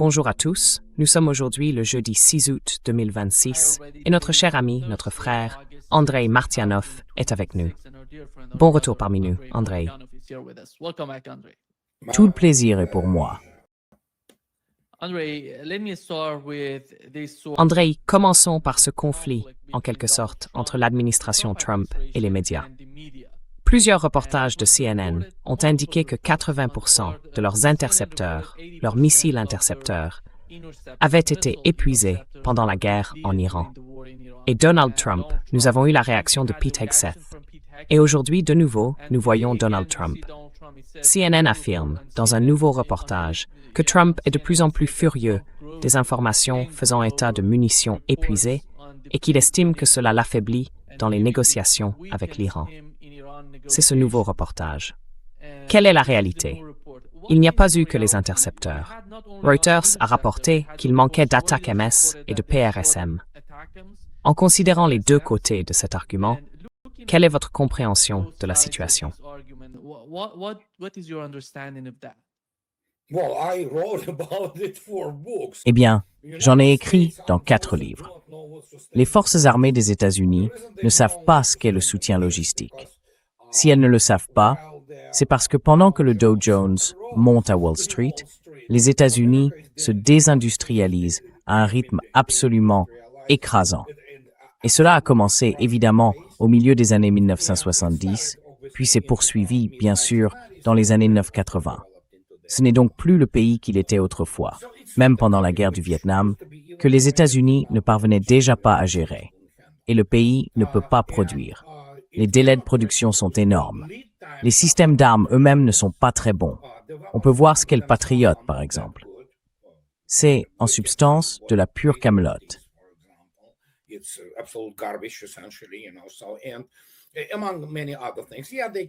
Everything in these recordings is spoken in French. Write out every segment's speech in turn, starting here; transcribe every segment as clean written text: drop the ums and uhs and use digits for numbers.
Bonjour à tous, nous sommes aujourd'hui le jeudi 6 août 2026 et notre cher ami, notre frère, Andrei Martianov est avec nous. Bon retour parmi nous, Andrei. Tout le plaisir est pour moi. Andrei, commençons par ce conflit, en quelque sorte, entre l'administration Trump et les médias. Plusieurs reportages de CNN ont indiqué que 80% de leurs intercepteurs, leurs missiles intercepteurs, avaient été épuisés pendant la guerre en Iran. Et Donald Trump, nous avons eu la réaction de Pete Hegseth. Et aujourd'hui, de nouveau, nous voyons Donald Trump. CNN affirme, dans un nouveau reportage, que Trump est de plus en plus furieux des informations faisant état de munitions épuisées et qu'il estime que cela l'affaiblit dans les négociations avec l'Iran. C'est ce nouveau reportage. Quelle est la réalité? Il n'y a pas eu que les intercepteurs. Reuters a rapporté qu'il manquait d'attaques MS et de PRSM. En considérant les deux côtés de cet argument, quelle est votre compréhension de la situation? Eh bien, j'en ai écrit dans 4 livres. Les forces armées des États-Unis ne savent pas ce qu'est le soutien logistique. Si elles ne le savent pas, c'est parce que pendant que le Dow Jones monte à Wall Street, les États-Unis se désindustrialisent à un rythme absolument écrasant. Et cela a commencé évidemment au milieu des années 1970, puis s'est poursuivi, bien sûr, dans les années 1980. Ce n'est donc plus le pays qu'il était autrefois, même pendant la guerre du Vietnam, que les États-Unis ne parvenaient déjà pas à gérer. Et le pays ne peut pas produire. Les délais de production sont énormes. Les systèmes d'armes eux-mêmes ne sont pas très bons. On peut voir ce qu'est le Patriot, par exemple. C'est, en substance, de la pure camelote.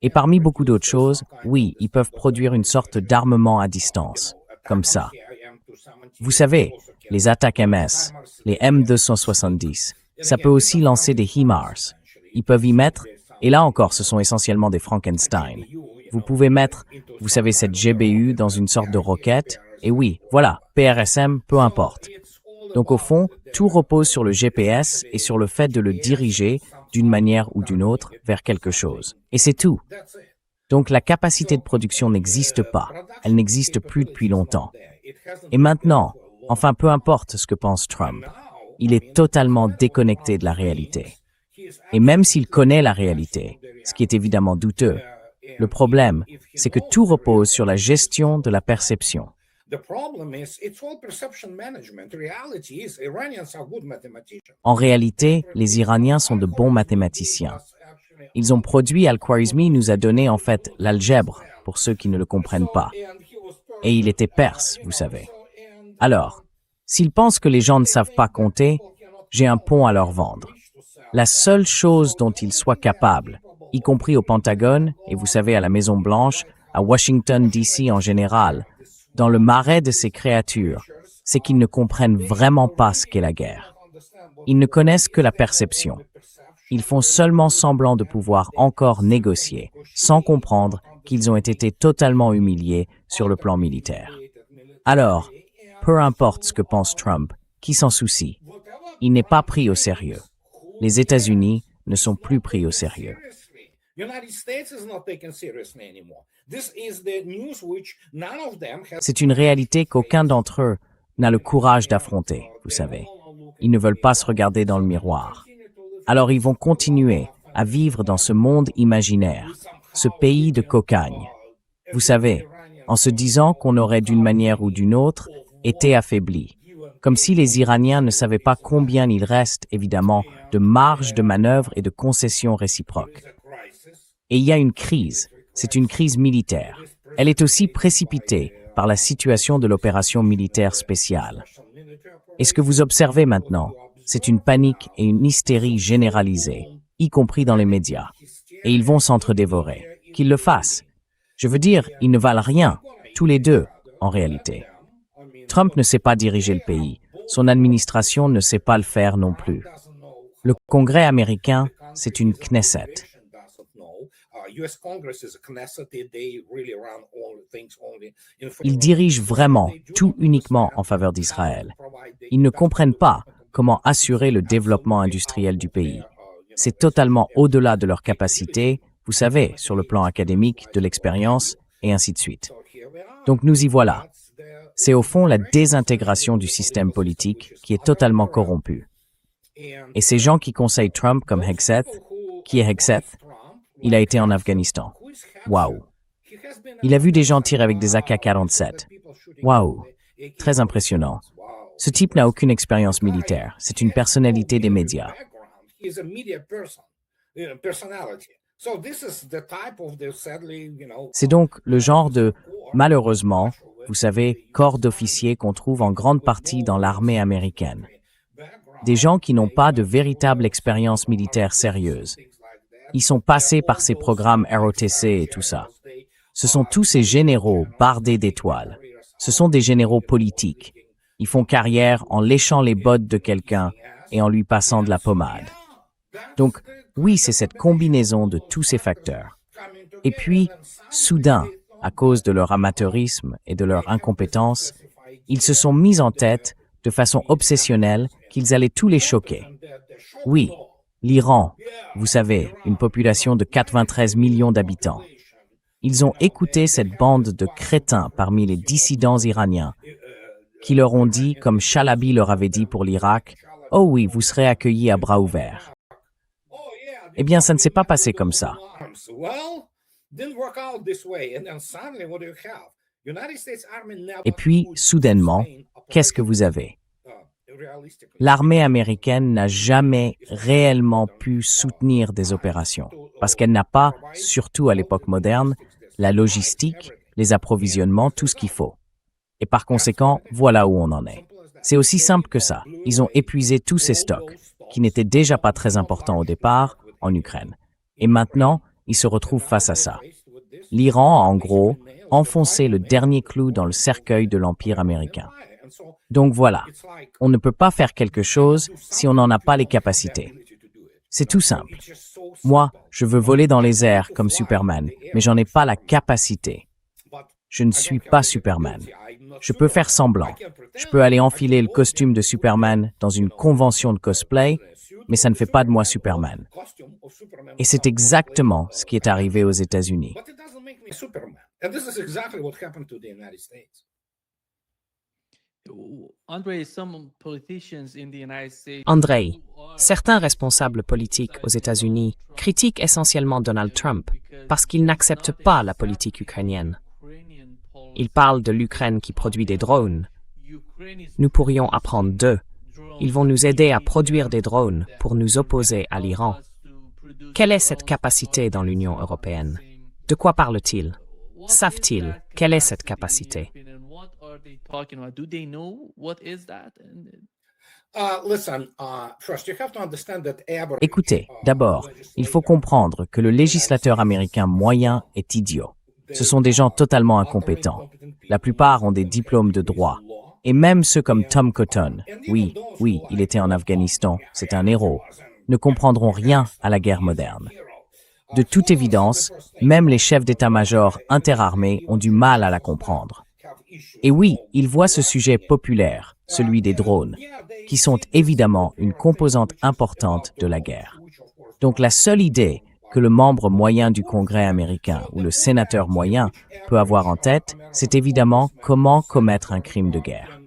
Et parmi beaucoup d'autres choses, oui, ils peuvent produire une sorte d'armement à distance, comme ça. Vous savez, les attaques MS, les M270, ça peut aussi lancer des HIMARS. Ils peuvent y mettre, et là encore, ce sont essentiellement des Frankenstein. Vous pouvez mettre, vous savez, cette GBU dans une sorte de roquette, et oui, voilà, PRSM, peu importe. Donc au fond, tout repose sur le GPS et sur le fait de le diriger d'une manière ou d'une autre vers quelque chose. Et c'est tout. Donc la capacité de production n'existe pas. Elle n'existe plus depuis longtemps. Et maintenant, enfin peu importe ce que pense Trump, il est totalement déconnecté de la réalité. Et même s'il connaît la réalité, ce qui est évidemment douteux, le problème, c'est que tout repose sur la gestion de la perception. En réalité, les Iraniens sont de bons mathématiciens. Ils ont produit, Al-Khwarizmi nous a donné en fait l'algèbre, pour ceux qui ne le comprennent pas. Et il était perse, vous savez. Alors, s'ils pensent que les gens ne savent pas compter, j'ai un pont à leur vendre. La seule chose dont ils soient capables, y compris au Pentagone, et vous savez à la Maison-Blanche, à Washington, D.C. en général, dans le marais de ces créatures, c'est qu'ils ne comprennent vraiment pas ce qu'est la guerre. Ils ne connaissent que la perception. Ils font seulement semblant de pouvoir encore négocier, sans comprendre qu'ils ont été totalement humiliés sur le plan militaire. Alors, peu importe ce que pense Trump, qui s'en soucie, il n'est pas pris au sérieux. Les États-Unis ne sont plus pris au sérieux. C'est une réalité qu'aucun d'entre eux n'a le courage d'affronter, vous savez. Ils ne veulent pas se regarder dans le miroir. Alors ils vont continuer à vivre dans ce monde imaginaire, ce pays de cocagne. Vous savez, en se disant qu'on aurait d'une manière ou d'une autre été affaibli. Comme si les Iraniens ne savaient pas combien il reste, évidemment, de marge de manœuvre et de concessions réciproques. Et il y a une crise, c'est une crise militaire. Elle est aussi précipitée par la situation de l'opération militaire spéciale. Et ce que vous observez maintenant, c'est une panique et une hystérie généralisée, y compris dans les médias. Et ils vont s'entre-dévorer. Qu'ils le fassent. Je veux dire, ils ne valent rien, tous les deux, en réalité. Trump ne sait pas diriger le pays. Son administration ne sait pas le faire non plus. Le Congrès américain, c'est une Knesset. Ils dirigent vraiment tout uniquement en faveur d'Israël. Ils ne comprennent pas comment assurer le développement industriel du pays. C'est totalement au-delà de leur capacité, vous savez, sur le plan académique, de l'expérience, et ainsi de suite. Donc nous y voilà. C'est au fond la désintégration du système politique qui est totalement corrompu. Et ces gens qui conseillent Trump comme Hegseth, qui est Hegseth? Il a été en Afghanistan. Waouh! Il a vu des gens tirer avec des AK-47. Waouh! Très impressionnant. Ce type n'a aucune expérience militaire. C'est une personnalité des médias. C'est donc le genre de, malheureusement, vous savez, corps d'officiers qu'on trouve en grande partie dans l'armée américaine. Des gens qui n'ont pas de véritable expérience militaire sérieuse. Ils sont passés par ces programmes ROTC et tout ça. Ce sont tous ces généraux bardés d'étoiles. Ce sont des généraux politiques. Ils font carrière en léchant les bottes de quelqu'un et en lui passant de la pommade. Donc, oui, c'est cette combinaison de tous ces facteurs. Et puis, soudain, à cause de leur amateurisme et de leur incompétence, ils se sont mis en tête, de façon obsessionnelle, qu'ils allaient tous les choquer. Oui, l'Iran, vous savez, une population de 93 millions d'habitants. Ils ont écouté cette bande de crétins parmi les dissidents iraniens qui leur ont dit, comme Chalabi leur avait dit pour l'Irak, « Oh oui, vous serez accueillis à bras ouverts. » Eh bien, ça ne s'est pas passé comme ça. Et puis, soudainement, qu'est-ce que vous avez? L'armée américaine n'a jamais réellement pu soutenir des opérations, parce qu'elle n'a pas, surtout à l'époque moderne, la logistique, les approvisionnements, tout ce qu'il faut. Et par conséquent, voilà où on en est. C'est aussi simple que ça. Ils ont épuisé tous ces stocks, qui n'étaient déjà pas très importants au départ, en Ukraine. Et maintenant, ils se retrouvent face à ça. L'Iran a, en gros, enfoncé le dernier clou dans le cercueil de l'Empire américain. Donc voilà, on ne peut pas faire quelque chose si on n'en a pas les capacités. C'est tout simple. Moi, je veux voler dans les airs comme Superman, mais j'en ai pas la capacité. Je ne suis pas Superman. Je peux faire semblant. Je peux aller enfiler le costume de Superman dans une convention de cosplay, mais ça ne fait pas de moi Superman. Et c'est exactement ce qui est arrivé aux États-Unis. Andrei, certains responsables politiques aux États-Unis critiquent essentiellement Donald Trump parce qu'il n'accepte pas la politique ukrainienne. Ils parlent de l'Ukraine qui produit des drones. Nous pourrions apprendre d'eux. Ils vont nous aider à produire des drones pour nous opposer à l'Iran. Quelle est cette capacité dans l'Union européenne? De quoi parle-t-il? Savent-ils quelle est cette capacité? Écoutez, d'abord, il faut comprendre que le législateur américain moyen est idiot. Ce sont des gens totalement incompétents. La plupart ont des diplômes de droit. Et même ceux comme Tom Cotton, oui, il était en Afghanistan, c'est un héros, ne comprendront rien à la guerre moderne. De toute évidence, même les chefs d'état-major interarmés ont du mal à la comprendre. Et oui, ils voient ce sujet populaire, celui des drones, qui sont évidemment une composante importante de la guerre. Donc la seule idée que le membre moyen du Congrès américain ou le sénateur moyen peut avoir en tête, c'est évidemment comment commettre un crime de guerre.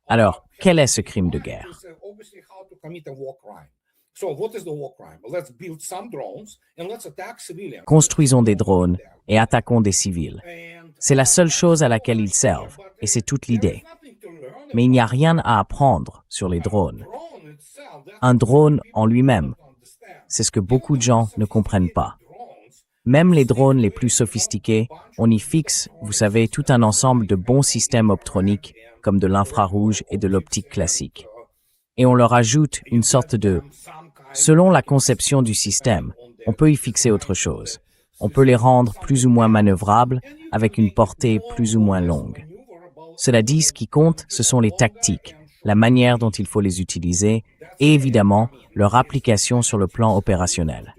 Alors, quel est ce crime de guerre? Construisons des drones et attaquons des civils. C'est la seule chose à laquelle ils servent, et c'est toute l'idée. Mais il n'y a rien à apprendre sur les drones. Un drone en lui-même, c'est ce que beaucoup de gens ne comprennent pas. Même les drones les plus sophistiqués, on y fixe, vous savez, tout un ensemble de bons systèmes optroniques, comme de l'infrarouge et de l'optique classique. Et on leur ajoute une sorte de... Selon la conception du système, on peut y fixer autre chose. On peut les rendre plus ou moins manœuvrables, avec une portée plus ou moins longue. Cela dit, ce qui compte, ce sont les tactiques, la manière dont il faut les utiliser, et évidemment, leur application sur le plan opérationnel.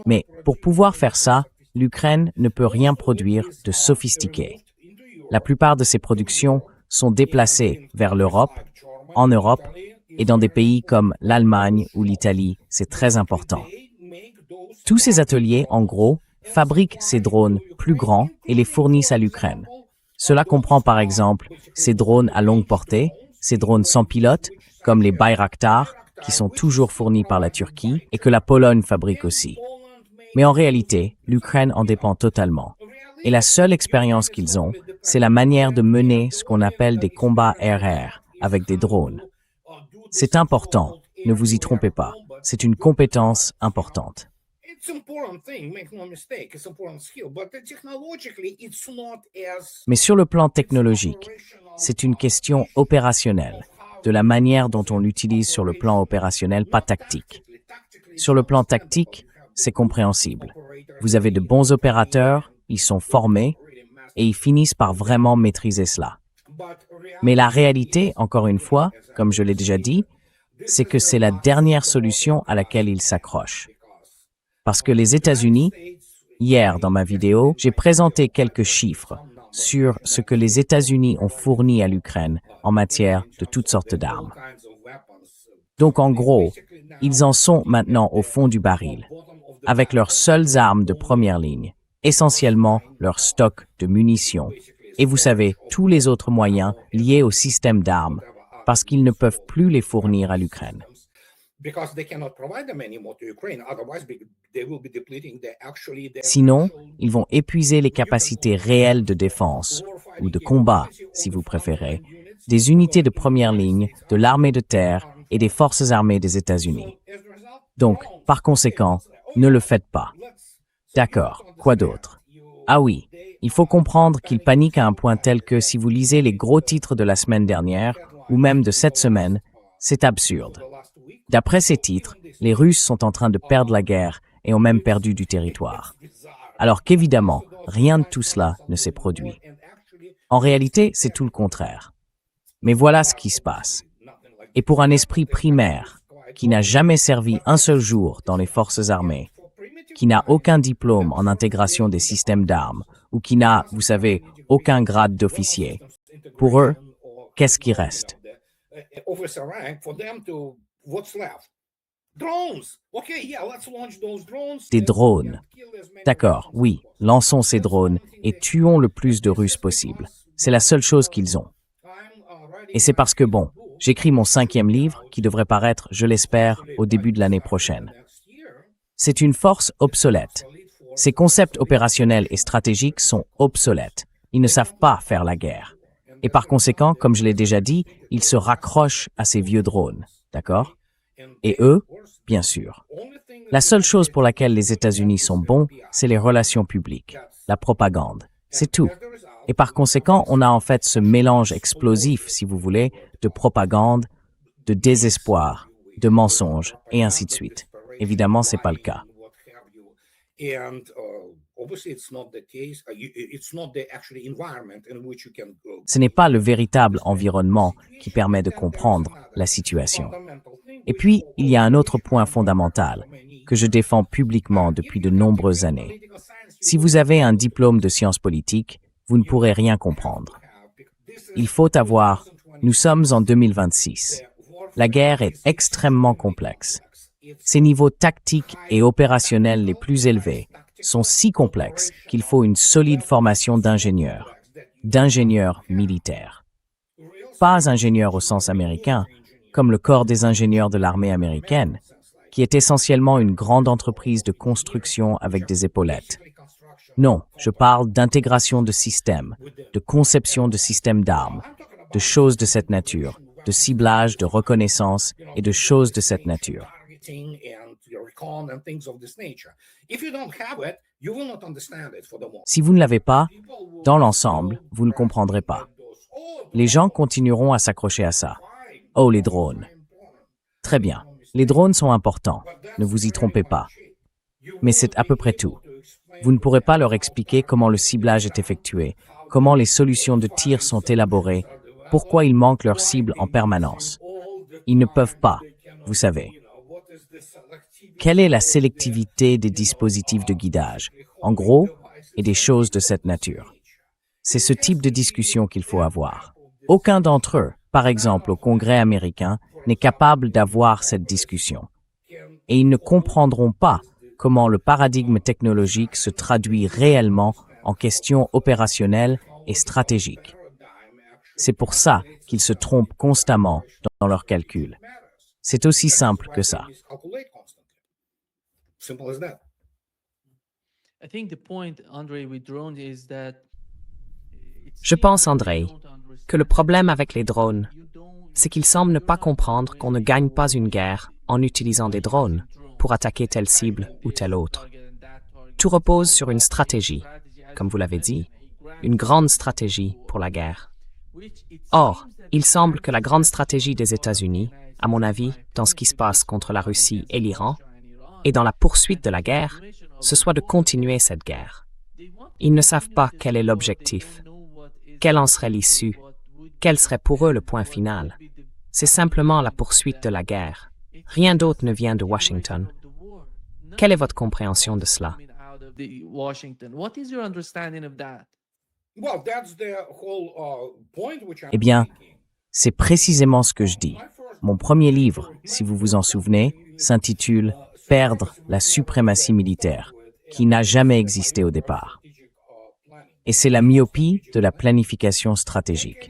Mais pour pouvoir faire ça, l'Ukraine ne peut rien produire de sophistiqué. La plupart de ses productions sont déplacées vers l'Europe, en Europe et dans des pays comme l'Allemagne ou l'Italie. C'est très important. Tous ces ateliers, en gros, fabriquent ces drones plus grands et les fournissent à l'Ukraine. Cela comprend par exemple ces drones à longue portée, ces drones sans pilote, comme les Bayraktar, qui sont toujours fournis par la Turquie et que la Pologne fabrique aussi. Mais en réalité, l'Ukraine en dépend totalement. Et la seule expérience qu'ils ont, c'est la manière de mener ce qu'on appelle des combats air-air avec des drones. C'est important, ne vous y trompez pas, c'est une compétence importante. Mais sur le plan technologique, c'est une question opérationnelle, de la manière dont on l'utilise sur le plan opérationnel, pas tactique. Sur le plan tactique, c'est compréhensible. Vous avez de bons opérateurs, ils sont formés, et ils finissent par vraiment maîtriser cela. Mais la réalité, encore une fois, comme je l'ai déjà dit, c'est que c'est la dernière solution à laquelle ils s'accrochent. Parce que les États-Unis, hier dans ma vidéo, j'ai présenté quelques chiffres sur ce que les États-Unis ont fourni à l'Ukraine en matière de toutes sortes d'armes. Donc en gros, ils en sont maintenant au fond du baril, avec leurs seules armes de première ligne, essentiellement leur stock de munitions, et vous savez, tous les autres moyens liés au système d'armes, parce qu'ils ne peuvent plus les fournir à l'Ukraine. Sinon, ils vont épuiser les capacités réelles de défense, ou de combat, si vous préférez, des unités de première ligne, de l'armée de terre et des forces armées des États-Unis. Donc, par conséquent, ne le faites pas. D'accord, quoi d'autre? Ah oui, il faut comprendre qu'ils paniquent à un point tel que si vous lisez les gros titres de la semaine dernière, ou même de cette semaine, c'est absurde. D'après ces titres, les Russes sont en train de perdre la guerre et ont même perdu du territoire. Alors qu'évidemment, rien de tout cela ne s'est produit. En réalité, c'est tout le contraire. Mais voilà ce qui se passe. Et pour un esprit primaire, qui n'a jamais servi un seul jour dans les forces armées, qui n'a aucun diplôme en intégration des systèmes d'armes, ou qui n'a, vous savez, aucun grade d'officier, pour eux, qu'est-ce qui reste? Des drones. D'accord, oui, lançons ces drones et tuons le plus de Russes possible. C'est la seule chose qu'ils ont. Et c'est parce que, bon, j'écris mon 5e livre qui devrait paraître, je l'espère, au début de l'année prochaine. C'est une force obsolète. Ces concepts opérationnels et stratégiques sont obsolètes. Ils ne savent pas faire la guerre. Et par conséquent, comme je l'ai déjà dit, ils se raccrochent à ces vieux drones. D'accord? Et eux, bien sûr. La seule chose pour laquelle les États-Unis sont bons, c'est les relations publiques, la propagande. C'est tout. Et par conséquent, on a en fait ce mélange explosif, si vous voulez, de propagande, de désespoir, de mensonges, et ainsi de suite. Évidemment, ce n'est pas le cas. Ce n'est pas le véritable environnement qui permet de comprendre la situation. Et puis, il y a un autre point fondamental que je défends publiquement depuis de nombreuses années. Si vous avez un diplôme de sciences politiques, vous ne pourrez rien comprendre. Il faut avoir, nous sommes en 2026. La guerre est extrêmement complexe. Ces niveaux tactiques et opérationnels les plus élevés sont si complexes qu'il faut une solide formation d'ingénieurs militaires. Pas ingénieurs au sens américain, comme le corps des ingénieurs de l'armée américaine, qui est essentiellement une grande entreprise de construction avec des épaulettes. Non, je parle d'intégration de systèmes, de conception de systèmes d'armes, de choses de cette nature, de ciblage, de reconnaissance et de choses de cette nature. Si vous ne l'avez pas, dans l'ensemble, vous ne comprendrez pas. Les gens continueront à s'accrocher à ça. Oh, les drones. Très bien. Les drones sont importants, ne vous y trompez pas. Mais c'est à peu près tout. Vous ne pourrez pas leur expliquer comment le ciblage est effectué, comment les solutions de tir sont élaborées, pourquoi ils manquent leur cible en permanence. Ils ne peuvent pas, vous savez. Quelle est la sélectivité des dispositifs de guidage, en gros, et des choses de cette nature? C'est ce type de discussion qu'il faut avoir. Aucun d'entre eux, par exemple au Congrès américain, n'est capable d'avoir cette discussion. Et ils ne comprendront pas comment le paradigme technologique se traduit réellement en questions opérationnelles et stratégiques. C'est pour ça qu'ils se trompent constamment dans leurs calculs. C'est aussi simple que ça. Je pense, Andrei, que le problème avec les drones, c'est qu'ils semblent ne pas comprendre qu'on ne gagne pas une guerre en utilisant des drones pour attaquer telle cible ou telle autre. Tout repose sur une stratégie, comme vous l'avez dit, une grande stratégie pour la guerre. Or, il semble que la grande stratégie des États-Unis, à mon avis, dans ce qui se passe contre la Russie et l'Iran, et dans la poursuite de la guerre, ce soit de continuer cette guerre. Ils ne savent pas quel est l'objectif, quelle en serait l'issue, quel serait pour eux le point final. C'est simplement la poursuite de la guerre. Rien d'autre ne vient de Washington. Quelle est votre compréhension de cela? Eh bien, c'est précisément ce que je dis. Mon premier livre, si vous vous en souvenez, s'intitule « Perdre la suprématie militaire », qui n'a jamais existé au départ. Et c'est la myopie de la planification stratégique.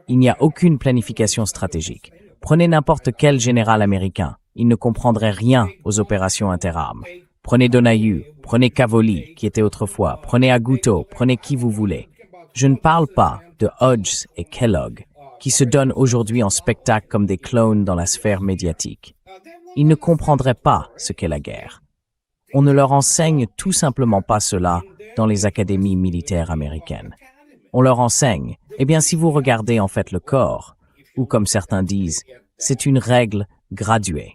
Il n'y a aucune planification stratégique. Prenez n'importe quel général américain, il ne comprendrait rien aux opérations interarmes. Prenez Donahue, prenez Cavoli, qui était autrefois, prenez Aguto, prenez qui vous voulez. Je ne parle pas de Hodges et Kellogg, qui se donnent aujourd'hui en spectacle comme des clones dans la sphère médiatique. Ils ne comprendraient pas ce qu'est la guerre. On ne leur enseigne tout simplement pas cela dans les académies militaires américaines. On leur enseigne, eh bien si vous regardez en fait le corps, ou comme certains disent, c'est une règle graduée.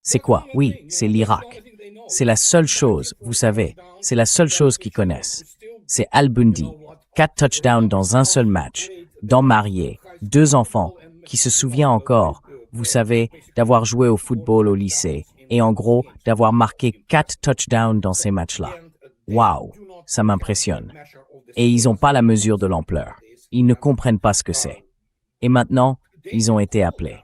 C'est quoi? Oui, c'est l'Irak. C'est la seule chose, vous savez, c'est la seule chose qu'ils connaissent. C'est Al Bundy, 4 touchdowns dans un seul match, dents mariées, 2 enfants, qui se souvient encore, vous savez, d'avoir joué au football au lycée, et en gros, d'avoir marqué 4 touchdowns dans ces matchs-là. Waouh, ça m'impressionne. Et ils n'ont pas la mesure de l'ampleur. Ils ne comprennent pas ce que c'est. Et maintenant, ils ont été appelés.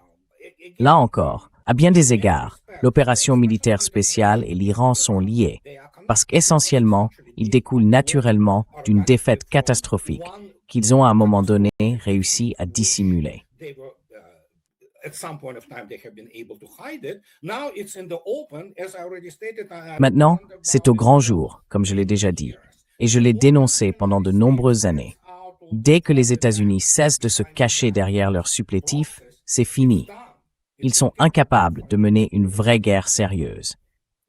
Là encore, à bien des égards, l'opération militaire spéciale et l'Iran sont liés, parce qu'essentiellement, ils découlent naturellement d'une défaite catastrophique qu'ils ont à un moment donné réussi à dissimuler. Maintenant, c'est au grand jour, comme je l'ai déjà dit, et je l'ai dénoncé pendant de nombreuses années. Dès que les États-Unis cessent de se cacher derrière leurs supplétifs, c'est fini. Ils sont incapables de mener une vraie guerre sérieuse.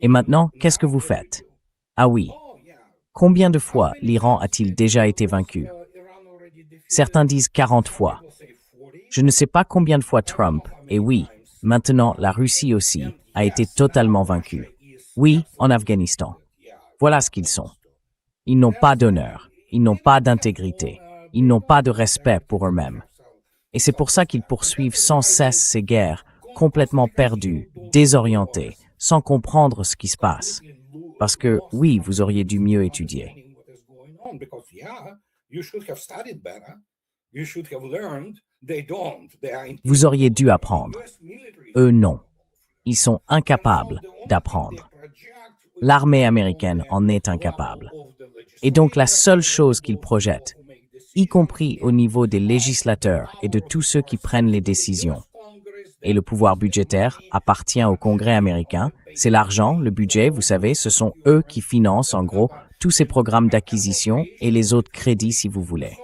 Et maintenant, qu'est-ce que vous faites? Ah oui. Combien de fois l'Iran a-t-il déjà été vaincu? Certains disent 40 fois. Je ne sais pas combien de fois Trump, et oui, maintenant la Russie aussi, a été totalement vaincue. Oui, en Afghanistan. Voilà ce qu'ils sont. Ils n'ont pas d'honneur, ils n'ont pas d'intégrité, ils n'ont pas de respect pour eux-mêmes. Et c'est pour ça qu'ils poursuivent sans cesse ces guerres, complètement perdus, désorientés, sans comprendre ce qui se passe. Parce que, oui, vous auriez dû mieux étudier. Vous auriez dû apprendre. Eux, non. Ils sont incapables d'apprendre. L'armée américaine en est incapable. Et donc la seule chose qu'ils projettent, y compris au niveau des législateurs et de tous ceux qui prennent les décisions, et le pouvoir budgétaire appartient au Congrès américain, c'est l'argent, le budget, vous savez, ce sont eux qui financent en gros tous ces programmes d'acquisition et les autres crédits si vous voulez.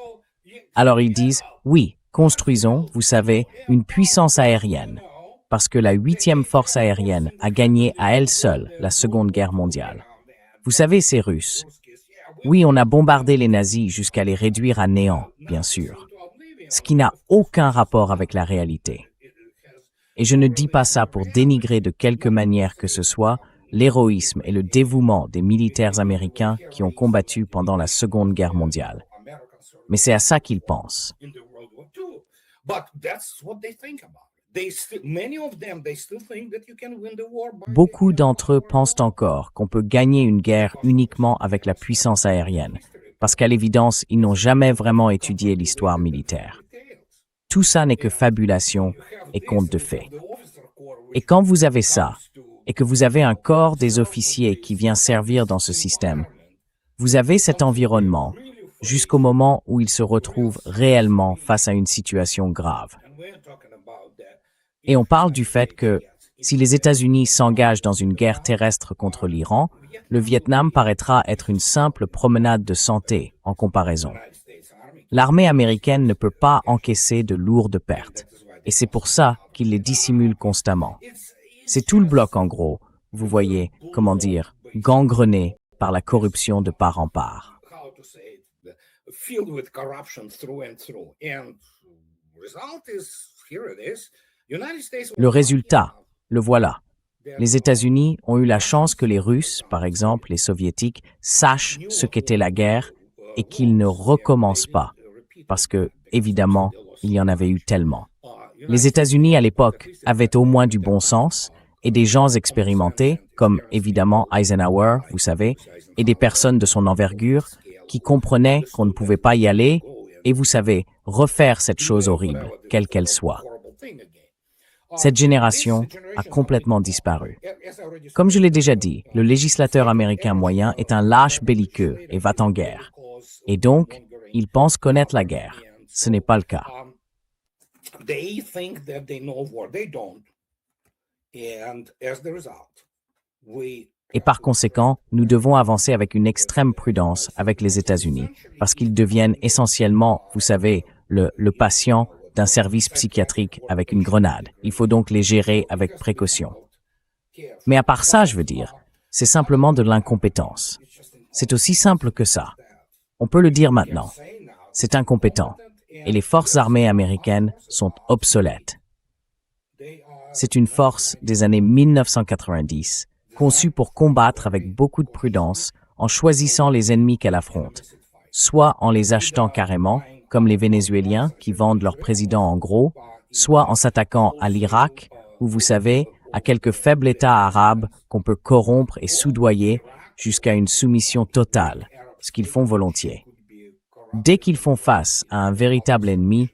Alors ils disent, oui, construisons, vous savez, une puissance aérienne, parce que la 8e force aérienne a gagné à elle seule la Seconde Guerre mondiale. Vous savez, ces Russes. Oui, on a bombardé les nazis jusqu'à les réduire à néant, bien sûr, ce qui n'a aucun rapport avec la réalité. Et je ne dis pas ça pour dénigrer de quelque manière que ce soit l'héroïsme et le dévouement des militaires américains qui ont combattu pendant la Seconde Guerre mondiale. Mais c'est à ça qu'ils pensent. Beaucoup d'entre eux pensent encore qu'on peut gagner une guerre uniquement avec la puissance aérienne, parce qu'à l'évidence, ils n'ont jamais vraiment étudié l'histoire militaire. Tout ça n'est que fabulation et conte de fées. Et quand vous avez ça, et que vous avez un corps des officiers qui vient servir dans ce système, vous avez cet environnement jusqu'au moment où ils se retrouvent réellement face à une situation grave. Et on parle du fait que, si les États-Unis s'engagent dans une guerre terrestre contre l'Iran, le Vietnam paraîtra être une simple promenade de santé en comparaison. L'armée américaine ne peut pas encaisser de lourdes pertes, et c'est pour ça qu'il les dissimule constamment. C'est tout le bloc en gros, vous voyez, comment dire, gangrené par la corruption de part en part. Le résultat, le voilà. Les États-Unis ont eu la chance que les Russes, par exemple les Soviétiques, sachent ce qu'était la guerre et qu'ils ne recommencent pas, parce que, évidemment, il y en avait eu tellement. Les États-Unis, à l'époque, avaient au moins du bon sens et des gens expérimentés, comme évidemment Eisenhower, vous savez, et des personnes de son envergure qui comprenaient qu'on ne pouvait pas y aller et, vous savez, refaire cette chose horrible, quelle qu'elle soit. Cette génération a complètement disparu. Comme je l'ai déjà dit, le législateur américain moyen est un lâche belliqueux et va en guerre. Et donc, il pense connaître la guerre. Ce n'est pas le cas. Et par conséquent, nous devons avancer avec une extrême prudence avec les États-Unis, parce qu'ils deviennent essentiellement, vous savez, le patient d'un service psychiatrique avec une grenade. Il faut donc les gérer avec précaution. Mais à part ça, je veux dire, c'est simplement de l'incompétence. C'est aussi simple que ça. On peut le dire maintenant. C'est incompétent. Et les forces armées américaines sont obsolètes. C'est une force des années 1990, conçue pour combattre avec beaucoup de prudence en choisissant les ennemis qu'elle affronte, soit en les achetant carrément, comme les Vénézuéliens qui vendent leur président en gros, soit en s'attaquant à l'Irak, où vous savez, à quelques faibles États arabes qu'on peut corrompre et soudoyer jusqu'à une soumission totale, ce qu'ils font volontiers. Dès qu'ils font face à un véritable ennemi,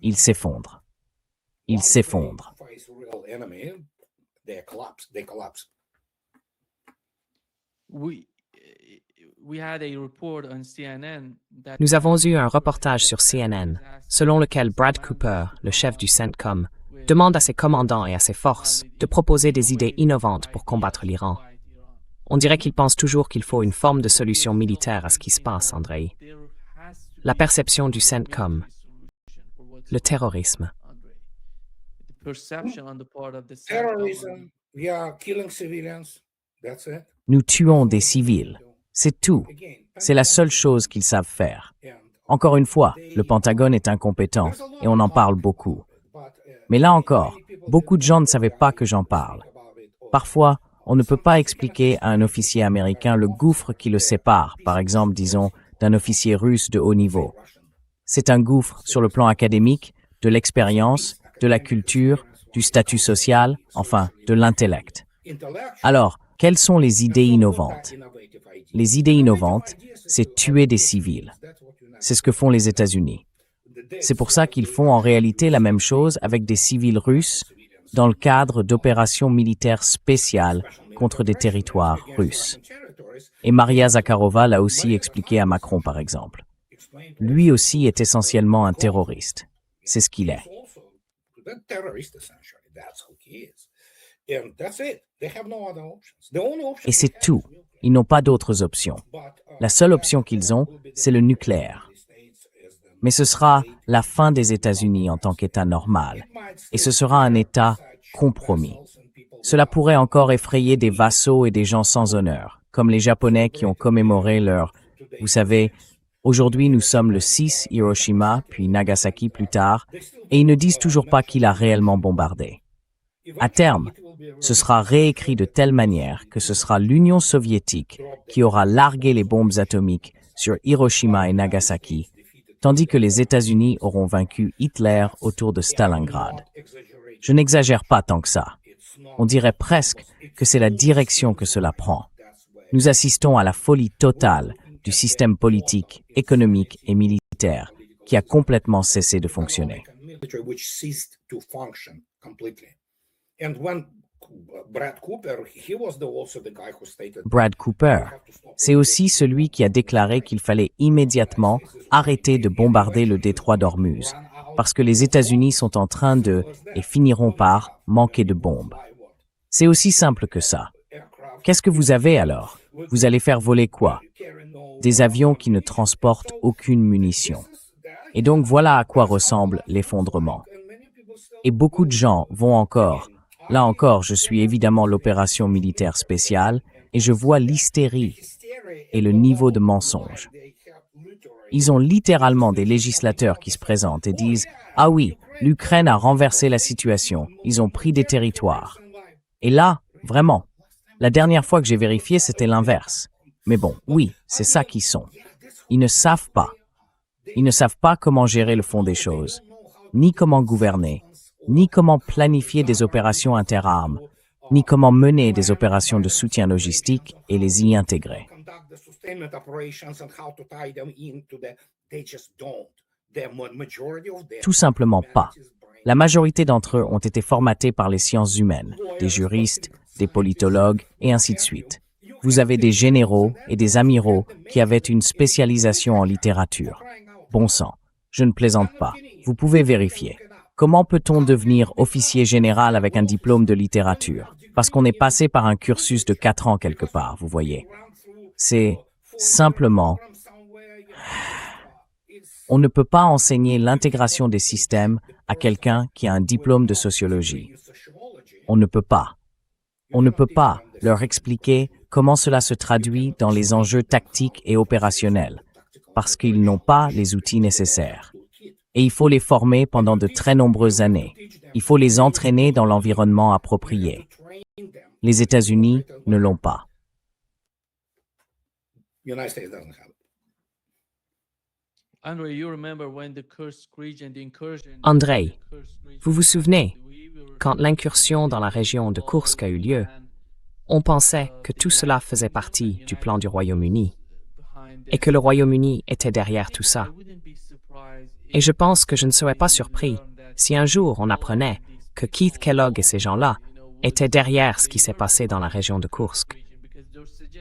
ils s'effondrent. Ils s'effondrent. Nous avons eu un reportage sur CNN, selon lequel Brad Cooper, le chef du CENTCOM, demande à ses commandants et à ses forces de proposer des idées innovantes pour combattre l'Iran. On dirait qu'il pense toujours qu'il faut une forme de solution militaire à ce qui se passe, Andrei. La perception du CENTCOM, le terrorisme. Nous tuons des civils. C'est tout. C'est la seule chose qu'ils savent faire. Encore une fois, le Pentagone est incompétent et on en parle beaucoup. Mais là encore, beaucoup de gens ne savaient pas que j'en parle. Parfois, on ne peut pas expliquer à un officier américain le gouffre qui le sépare, par exemple, disons, d'un officier russe de haut niveau. C'est un gouffre sur le plan académique, de l'expérience, de la culture, du statut social, enfin, de l'intellect. Alors, quelles sont les idées innovantes? Les idées innovantes, c'est tuer des civils. C'est ce que font les États-Unis. C'est pour ça qu'ils font en réalité la même chose avec des civils russes dans le cadre d'opérations militaires spéciales contre des territoires russes. Et Maria Zakharova l'a aussi expliqué à Macron, par exemple. Lui aussi est essentiellement un terroriste. C'est ce qu'il est. Et c'est tout. Ils n'ont pas d'autres options. La seule option qu'ils ont, c'est le nucléaire. Mais ce sera la fin des États-Unis en tant qu'État normal. Et ce sera un État compromis. Cela pourrait encore effrayer des vassaux et des gens sans honneur, comme les Japonais qui ont commémoré leur... Vous savez, aujourd'hui nous sommes le 6 Hiroshima, puis Nagasaki plus tard, et ils ne disent toujours pas qui l'a réellement bombardé. À terme, ce sera réécrit de telle manière que ce sera l'Union soviétique qui aura largué les bombes atomiques sur Hiroshima et Nagasaki, tandis que les États-Unis auront vaincu Hitler autour de Stalingrad. Je n'exagère pas tant que ça. On dirait presque que c'est la direction que cela prend. Nous assistons à la folie totale du système politique, économique et militaire qui a complètement cessé de fonctionner. Brad Cooper, c'est aussi celui qui a déclaré qu'il fallait immédiatement arrêter de bombarder le détroit d'Ormuz, parce que les États-Unis sont en train de, et finiront par, manquer de bombes. C'est aussi simple que ça. Qu'est-ce que vous avez alors? Vous allez faire voler quoi? Des avions qui ne transportent aucune munition. Et donc voilà à quoi ressemble l'effondrement. Et beaucoup de gens vont encore. Là encore, je suis évidemment l'opération militaire spéciale et je vois l'hystérie et le niveau de mensonge. Ils ont littéralement des législateurs qui se présentent et disent « Ah oui, l'Ukraine a renversé la situation, ils ont pris des territoires. » Et là, vraiment, la dernière fois que j'ai vérifié, c'était l'inverse. Mais bon, oui, c'est ça qu'ils sont. Ils ne savent pas. Ils ne savent pas comment gérer le fond des choses, ni comment gouverner, ni comment planifier des opérations interarmes, ni comment mener des opérations de soutien logistique et les y intégrer. Tout simplement pas. La majorité d'entre eux ont été formatés par les sciences humaines, des juristes, des politologues et ainsi de suite. Vous avez des généraux et des amiraux qui avaient une spécialisation en littérature. Bon sang, je ne plaisante pas. Vous pouvez vérifier. Comment peut-on devenir officier général avec un diplôme de littérature? Parce qu'on est passé par un cursus de 4 ans quelque part, vous voyez. C'est simplement... On ne peut pas enseigner l'intégration des systèmes à quelqu'un qui a un diplôme de sociologie. On ne peut pas. On ne peut pas leur expliquer comment cela se traduit dans les enjeux tactiques et opérationnels, parce qu'ils n'ont pas les outils nécessaires. Et il faut les former pendant de très nombreuses années. Il faut les entraîner dans l'environnement approprié. Les États-Unis ne l'ont pas. Andrei, vous vous souvenez, quand l'incursion dans la région de Koursk a eu lieu, on pensait que tout cela faisait partie du plan du Royaume-Uni et que le Royaume-Uni était derrière tout ça. Et je pense que je ne serais pas surpris si un jour on apprenait que Keith Kellogg et ces gens-là étaient derrière ce qui s'est passé dans la région de Koursk.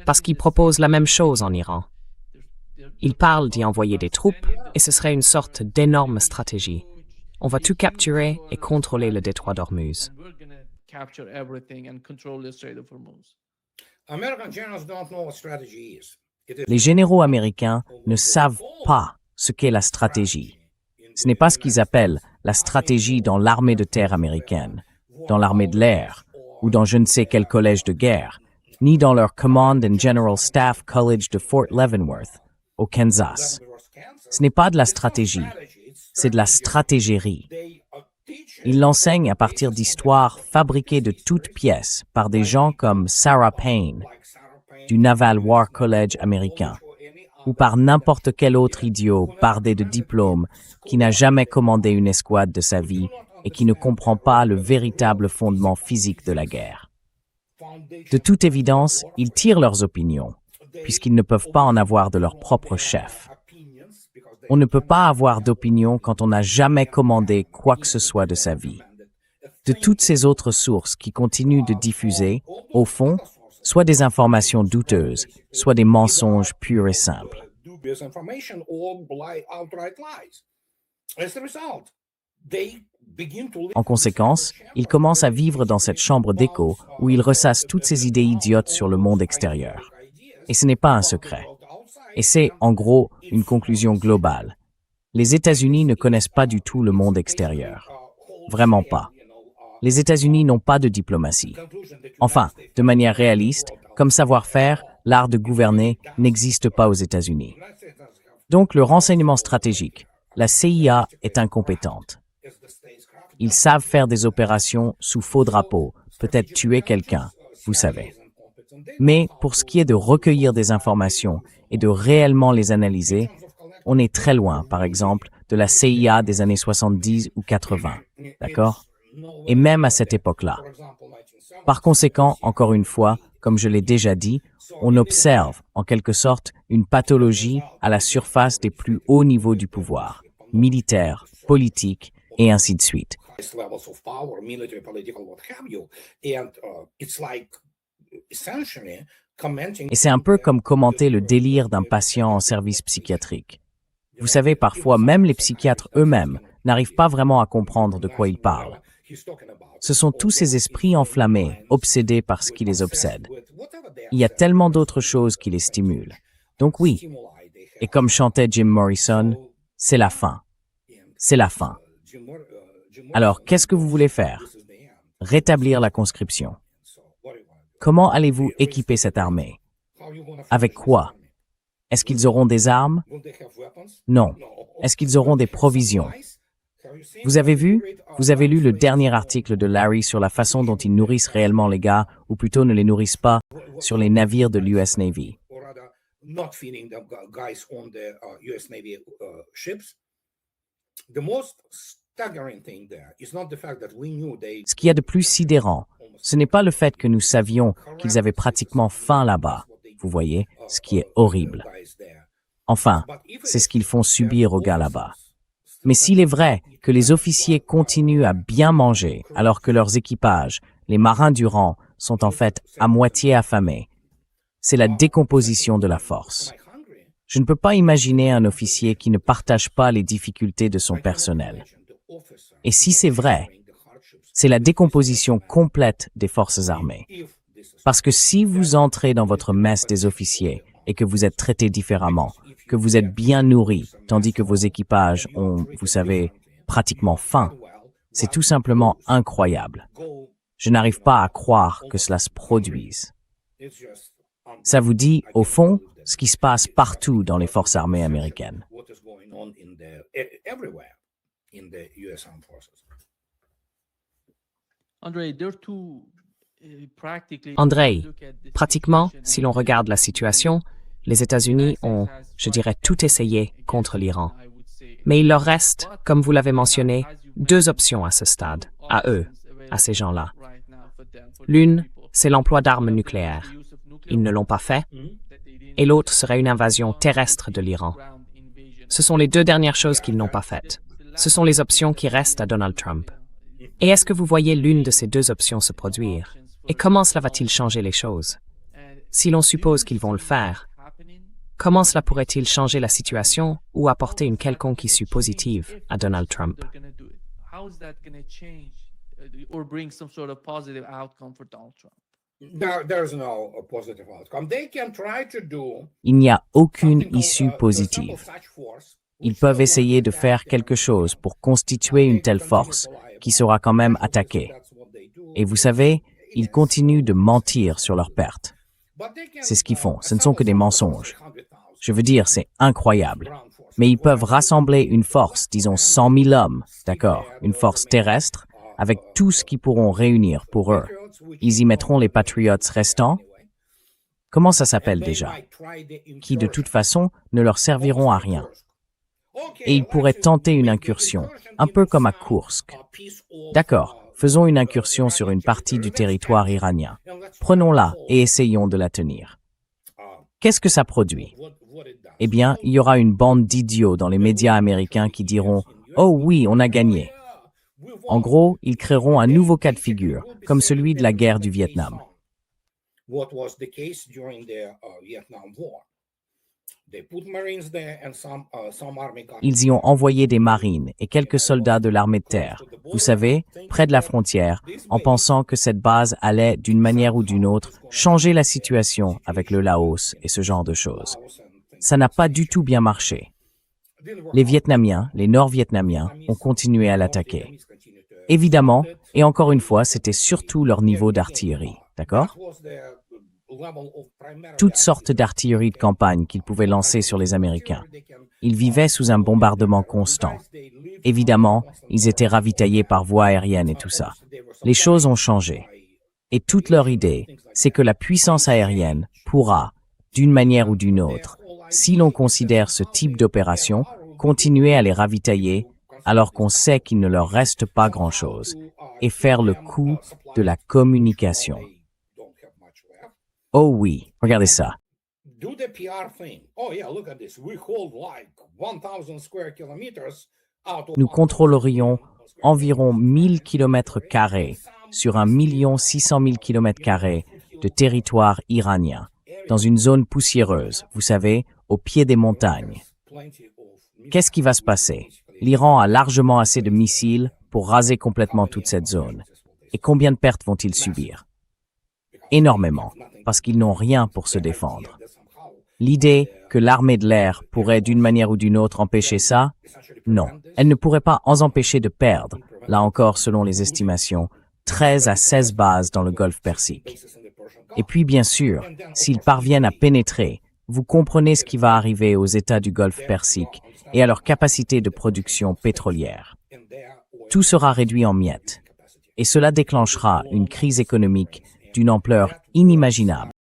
Parce qu'ils proposent la même chose en Iran. Ils parlent d'y envoyer des troupes et ce serait une sorte d'énorme stratégie. On va tout capturer et contrôler le détroit d'Ormuz. Les généraux américains ne savent pas ce qu'est la stratégie. Ce n'est pas ce qu'ils appellent la stratégie dans l'armée de terre américaine, dans l'armée de l'air, ou dans je ne sais quel collège de guerre, ni dans leur Command and General Staff College de Fort Leavenworth, au Kansas. Ce n'est pas de la stratégie, c'est de la stratégérie. Ils l'enseignent à partir d'histoires fabriquées de toutes pièces par des gens comme Sarah Payne, du Naval War College américain, ou par n'importe quel autre idiot bardé de diplômes qui n'a jamais commandé une escouade de sa vie et qui ne comprend pas le véritable fondement physique de la guerre. De toute évidence, ils tirent leurs opinions, puisqu'ils ne peuvent pas en avoir de leur propre chef. On ne peut pas avoir d'opinion quand on n'a jamais commandé quoi que ce soit de sa vie. De toutes ces autres sources qui continuent de diffuser, au fond, soit des informations douteuses, soit des mensonges purs et simples. En conséquence, ils commencent à vivre dans cette chambre d'écho où ils ressassent toutes ces idées idiotes sur le monde extérieur. Et ce n'est pas un secret. Et c'est, en gros, une conclusion globale. Les États-Unis ne connaissent pas du tout le monde extérieur. Vraiment pas. Les États-Unis n'ont pas de diplomatie. Enfin, de manière réaliste, comme savoir-faire, l'art de gouverner n'existe pas aux États-Unis. Donc le renseignement stratégique, la CIA est incompétente. Ils savent faire des opérations sous faux drapeau, peut-être tuer quelqu'un, vous savez. Mais pour ce qui est de recueillir des informations et de réellement les analyser, on est très loin, par exemple, de la CIA des années 70 ou 80, d'accord? Et même à cette époque-là. Par conséquent, encore une fois, comme je l'ai déjà dit, on observe, en quelque sorte, une pathologie à la surface des plus hauts niveaux du pouvoir, militaire, politique, et ainsi de suite. Et c'est un peu comme commenter le délire d'un patient en service psychiatrique. Vous savez, parfois, même les psychiatres eux-mêmes n'arrivent pas vraiment à comprendre de quoi ils parlent. Ce sont tous ces esprits enflammés, obsédés par ce qui les obsède. Il y a tellement d'autres choses qui les stimulent. Donc oui, et comme chantait Jim Morrison, c'est la fin. C'est la fin. Alors, qu'est-ce que vous voulez faire? Rétablir la conscription. Comment allez-vous équiper cette armée? Avec quoi? Est-ce qu'ils auront des armes? Non. Est-ce qu'ils auront des provisions? Vous avez vu? Vous avez lu le dernier article de Larry sur la façon dont ils nourrissent réellement les gars, ou plutôt ne les nourrissent pas, sur les navires de l'US Navy. Ce qu'il y a de plus sidérant, ce n'est pas le fait que nous savions qu'ils avaient pratiquement faim là-bas, vous voyez, ce qui est horrible. Enfin, c'est ce qu'ils font subir aux gars là-bas. Mais s'il est vrai que les officiers continuent à bien manger alors que leurs équipages, les marins du rang, sont en fait à moitié affamés, c'est la décomposition de la force. Je ne peux pas imaginer un officier qui ne partage pas les difficultés de son personnel. Et si c'est vrai, c'est la décomposition complète des forces armées. Parce que si vous entrez dans votre messe des officiers et que vous êtes traité différemment, que vous êtes bien nourri, tandis que vos équipages ont, vous savez, pratiquement faim, c'est tout simplement incroyable. Je n'arrive pas à croire que cela se produise. Ça vous dit, au fond, ce qui se passe partout dans les forces armées américaines. Andrei, pratiquement, si l'on regarde la situation, les États-Unis ont, je dirais, tout essayé contre l'Iran. Mais il leur reste, comme vous l'avez mentionné, deux options à ce stade, à eux, à ces gens-là. L'une, c'est l'emploi d'armes nucléaires. Ils ne l'ont pas fait. Et l'autre serait une invasion terrestre de l'Iran. Ce sont les deux dernières choses qu'ils n'ont pas faites. Ce sont les options qui restent à Donald Trump. Et est-ce que vous voyez l'une de ces deux options se produire? Et comment cela va-t-il changer les choses? Si l'on suppose qu'ils vont le faire, comment cela pourrait-il changer la situation ou apporter une quelconque issue positive à Donald Trump? Il n'y a aucune issue positive. Ils peuvent essayer de faire quelque chose pour constituer une telle force qui sera quand même attaquée. Et vous savez, ils continuent de mentir sur leurs pertes. C'est ce qu'ils font, ce ne sont que des mensonges. Je veux dire, c'est incroyable. Mais ils peuvent rassembler une force, disons 100 000 hommes, d'accord, une force terrestre, avec tout ce qu'ils pourront réunir pour eux. Ils y mettront les Patriots restants. Comment ça s'appelle déjà? Qui, de toute façon, ne leur serviront à rien. Et ils pourraient tenter une incursion, un peu comme à Koursk. D'accord, faisons une incursion sur une partie du territoire iranien. Prenons-la et essayons de la tenir. Qu'est-ce que ça produit? Eh bien, il y aura une bande d'idiots dans les médias américains qui diront « Oh oui, on a gagné ». En gros, ils créeront un nouveau cas de figure, comme celui de la guerre du Vietnam. Ils y ont envoyé des marines et quelques soldats de l'armée de terre, vous savez, près de la frontière, en pensant que cette base allait, d'une manière ou d'une autre, changer la situation avec le Laos et ce genre de choses. Ça n'a pas du tout bien marché. Les Vietnamiens, les Nord-Vietnamiens, ont continué à l'attaquer. Évidemment, et encore une fois, c'était surtout leur niveau d'artillerie, d'accord? Toutes sortes d'artillerie de campagne qu'ils pouvaient lancer sur les Américains. Ils vivaient sous un bombardement constant. Évidemment, ils étaient ravitaillés par voie aérienne et tout ça. Les choses ont changé. Et toute leur idée, c'est que la puissance aérienne pourra, d'une manière ou d'une autre, si l'on considère ce type d'opération, continuer à les ravitailler alors qu'on sait qu'il ne leur reste pas grand-chose, et faire le coup de la communication. Oh oui, regardez ça. Nous contrôlerions environ 1000 km² sur 1 600 000 km² de territoire iranien, dans une zone poussiéreuse, vous savez, au pied des montagnes. Qu'est-ce qui va se passer? L'Iran a largement assez de missiles pour raser complètement toute cette zone. Et combien de pertes vont-ils subir? Énormément, parce qu'ils n'ont rien pour se défendre. L'idée que l'armée de l'air pourrait d'une manière ou d'une autre empêcher ça? Non, elle ne pourrait pas en empêcher de perdre, là encore selon les estimations, 13 à 16 bases dans le Golfe Persique. Et puis bien sûr, s'ils parviennent à pénétrer, vous comprenez ce qui va arriver aux États du Golfe Persique et à leur capacité de production pétrolière. Tout sera réduit en miettes, et cela déclenchera une crise économique d'une ampleur inimaginable,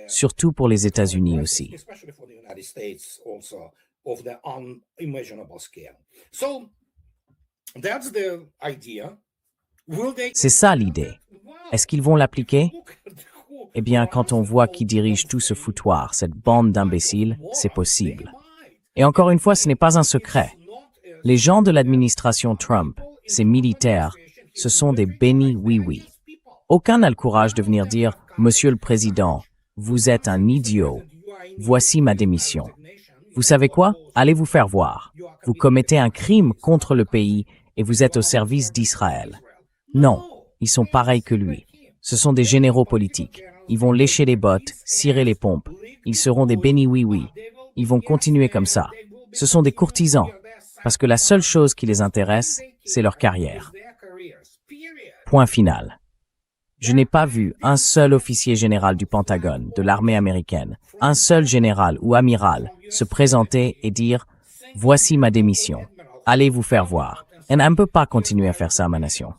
surtout pour les États-Unis aussi. C'est ça l'idée. Est-ce qu'ils vont l'appliquer? Eh bien, quand on voit qui dirige tout ce foutoir, cette bande d'imbéciles, c'est possible. Et encore une fois, ce n'est pas un secret. Les gens de l'administration Trump, ces militaires, ce sont des bénis oui-oui. Aucun n'a le courage de venir dire « Monsieur le Président, vous êtes un idiot. Voici ma démission. » Vous savez quoi? Allez vous faire voir. Vous commettez un crime contre le pays et vous êtes au service d'Israël. Non, ils sont pareils que lui. Ce sont des généraux politiques. Ils vont lécher les bottes, cirer les pompes. Ils seront des bénis oui-oui. Ils vont continuer comme ça. Ce sont des courtisans, parce que la seule chose qui les intéresse, c'est leur carrière. Point final. Je n'ai pas vu un seul officier général du Pentagone, de l'armée américaine, un seul général ou amiral se présenter et dire « Voici ma démission. Allez vous faire voir. » Et on ne peut pas continuer à faire ça à ma nation.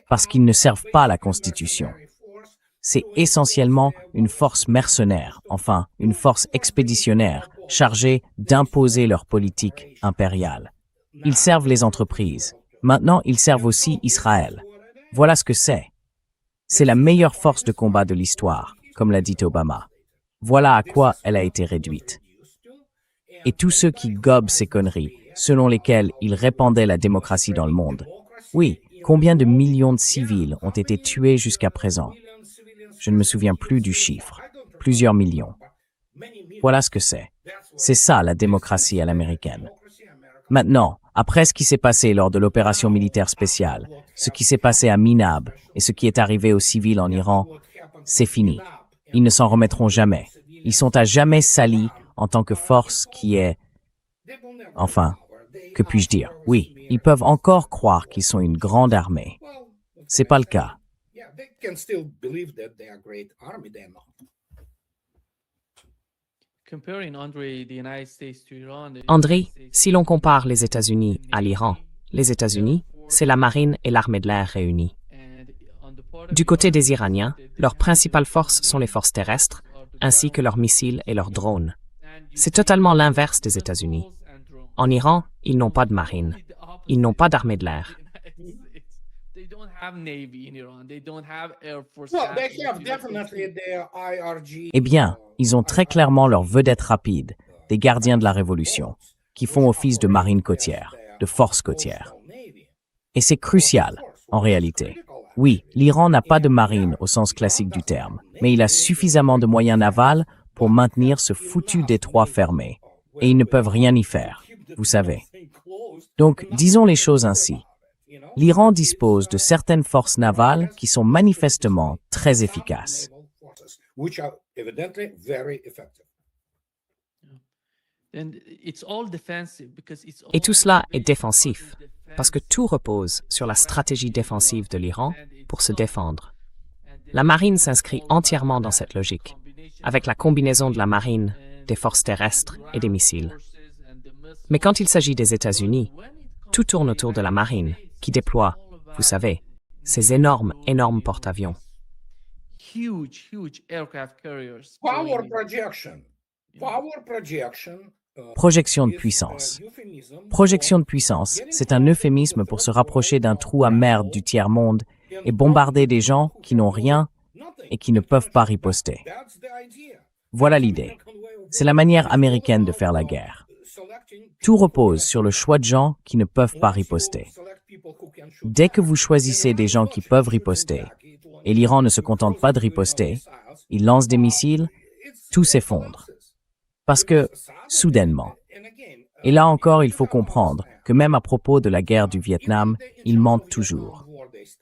Parce qu'ils ne servent pas la Constitution. C'est essentiellement une force mercenaire, enfin une force expéditionnaire, chargée d'imposer leur politique impériale. Ils servent les entreprises. Maintenant, ils servent aussi Israël. Voilà ce que c'est. C'est la meilleure force de combat de l'histoire, comme l'a dit Obama. Voilà à quoi elle a été réduite. Et tous ceux qui gobent ces conneries, selon lesquelles ils répandaient la démocratie dans le monde. Oui, combien de millions de civils ont été tués jusqu'à présent? Je ne me souviens plus du chiffre. Plusieurs millions. Voilà ce que c'est. C'est ça la démocratie à l'américaine. Maintenant, après ce qui s'est passé lors de l'opération militaire spéciale, ce qui s'est passé à Minab et ce qui est arrivé aux civils en Iran, c'est fini. Ils ne s'en remettront jamais. Ils sont à jamais salis en tant que force qui est... Enfin, que puis-je dire? Oui, ils peuvent encore croire qu'ils sont une grande armée. C'est pas le cas. André, si l'on compare les États-Unis à l'Iran, les États-Unis, c'est la marine et l'armée de l'air réunies. Du côté des Iraniens, leurs principales forces sont les forces terrestres, ainsi que leurs missiles et leurs drones. C'est totalement l'inverse des États-Unis. En Iran, ils n'ont pas de marine. Ils n'ont pas d'armée de l'air. Eh bien, ils ont très clairement leurs vedettes rapides, des gardiens de la Révolution, qui font office de marine côtière, de force côtière. Et c'est crucial, en réalité. Oui, l'Iran n'a pas de marine au sens classique du terme, mais il a suffisamment de moyens navals pour maintenir ce foutu détroit fermé. Et ils ne peuvent rien y faire, vous savez. Donc, disons les choses ainsi. L'Iran dispose de certaines forces navales qui sont manifestement très efficaces. Et tout cela est défensif, parce que tout repose sur la stratégie défensive de l'Iran pour se défendre. La marine s'inscrit entièrement dans cette logique, avec la combinaison de la marine, des forces terrestres et des missiles. Mais quand il s'agit des États-Unis, tout tourne autour de la marine, qui déploie, vous savez, ces énormes porte-avions. Power projection. Power projection. Projection de puissance. Projection de puissance, c'est un euphémisme pour se rapprocher d'un trou à merde du tiers-monde et bombarder des gens qui n'ont rien et qui ne peuvent pas riposter. Voilà l'idée. C'est la manière américaine de faire la guerre. Tout repose sur le choix de gens qui ne peuvent pas riposter. Dès que vous choisissez des gens qui peuvent riposter, et l'Iran ne se contente pas de riposter, il lance des missiles, tout s'effondre. Parce que, soudainement, et là encore il faut comprendre que même à propos de la guerre du Vietnam, ils mentent toujours.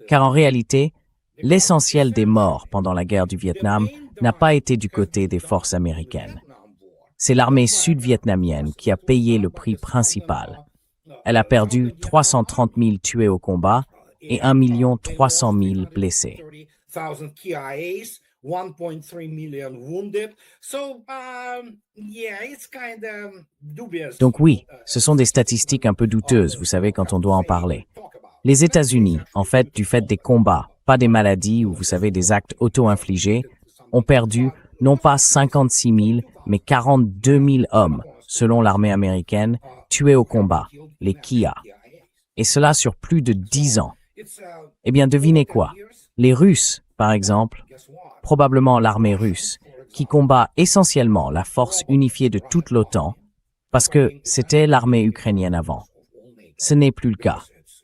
Car en réalité, l'essentiel des morts pendant la guerre du Vietnam n'a pas été du côté des forces américaines. C'est l'armée sud-vietnamienne qui a payé le prix principal. Elle a perdu 330 000 tués au combat et 1 300 000 blessés. 1.3 million wounded. So, yeah, it's kind of dubious. Donc oui, ce sont des statistiques un peu douteuses, vous savez, quand on doit en parler. Les États-Unis, en fait, du fait des combats, pas des maladies ou, vous savez, des actes auto-infligés, ont perdu non pas 56 000, mais 42 000 hommes, selon l'armée américaine, tués au combat, les KIA. Et cela sur plus de 10 ans. Eh bien, devinez quoi? Les Russes, par exemple, probablement l'armée russe, qui combat essentiellement la force unifiée de toute l'OTAN, parce que c'était l'armée ukrainienne avant. Ce n'est plus le cas.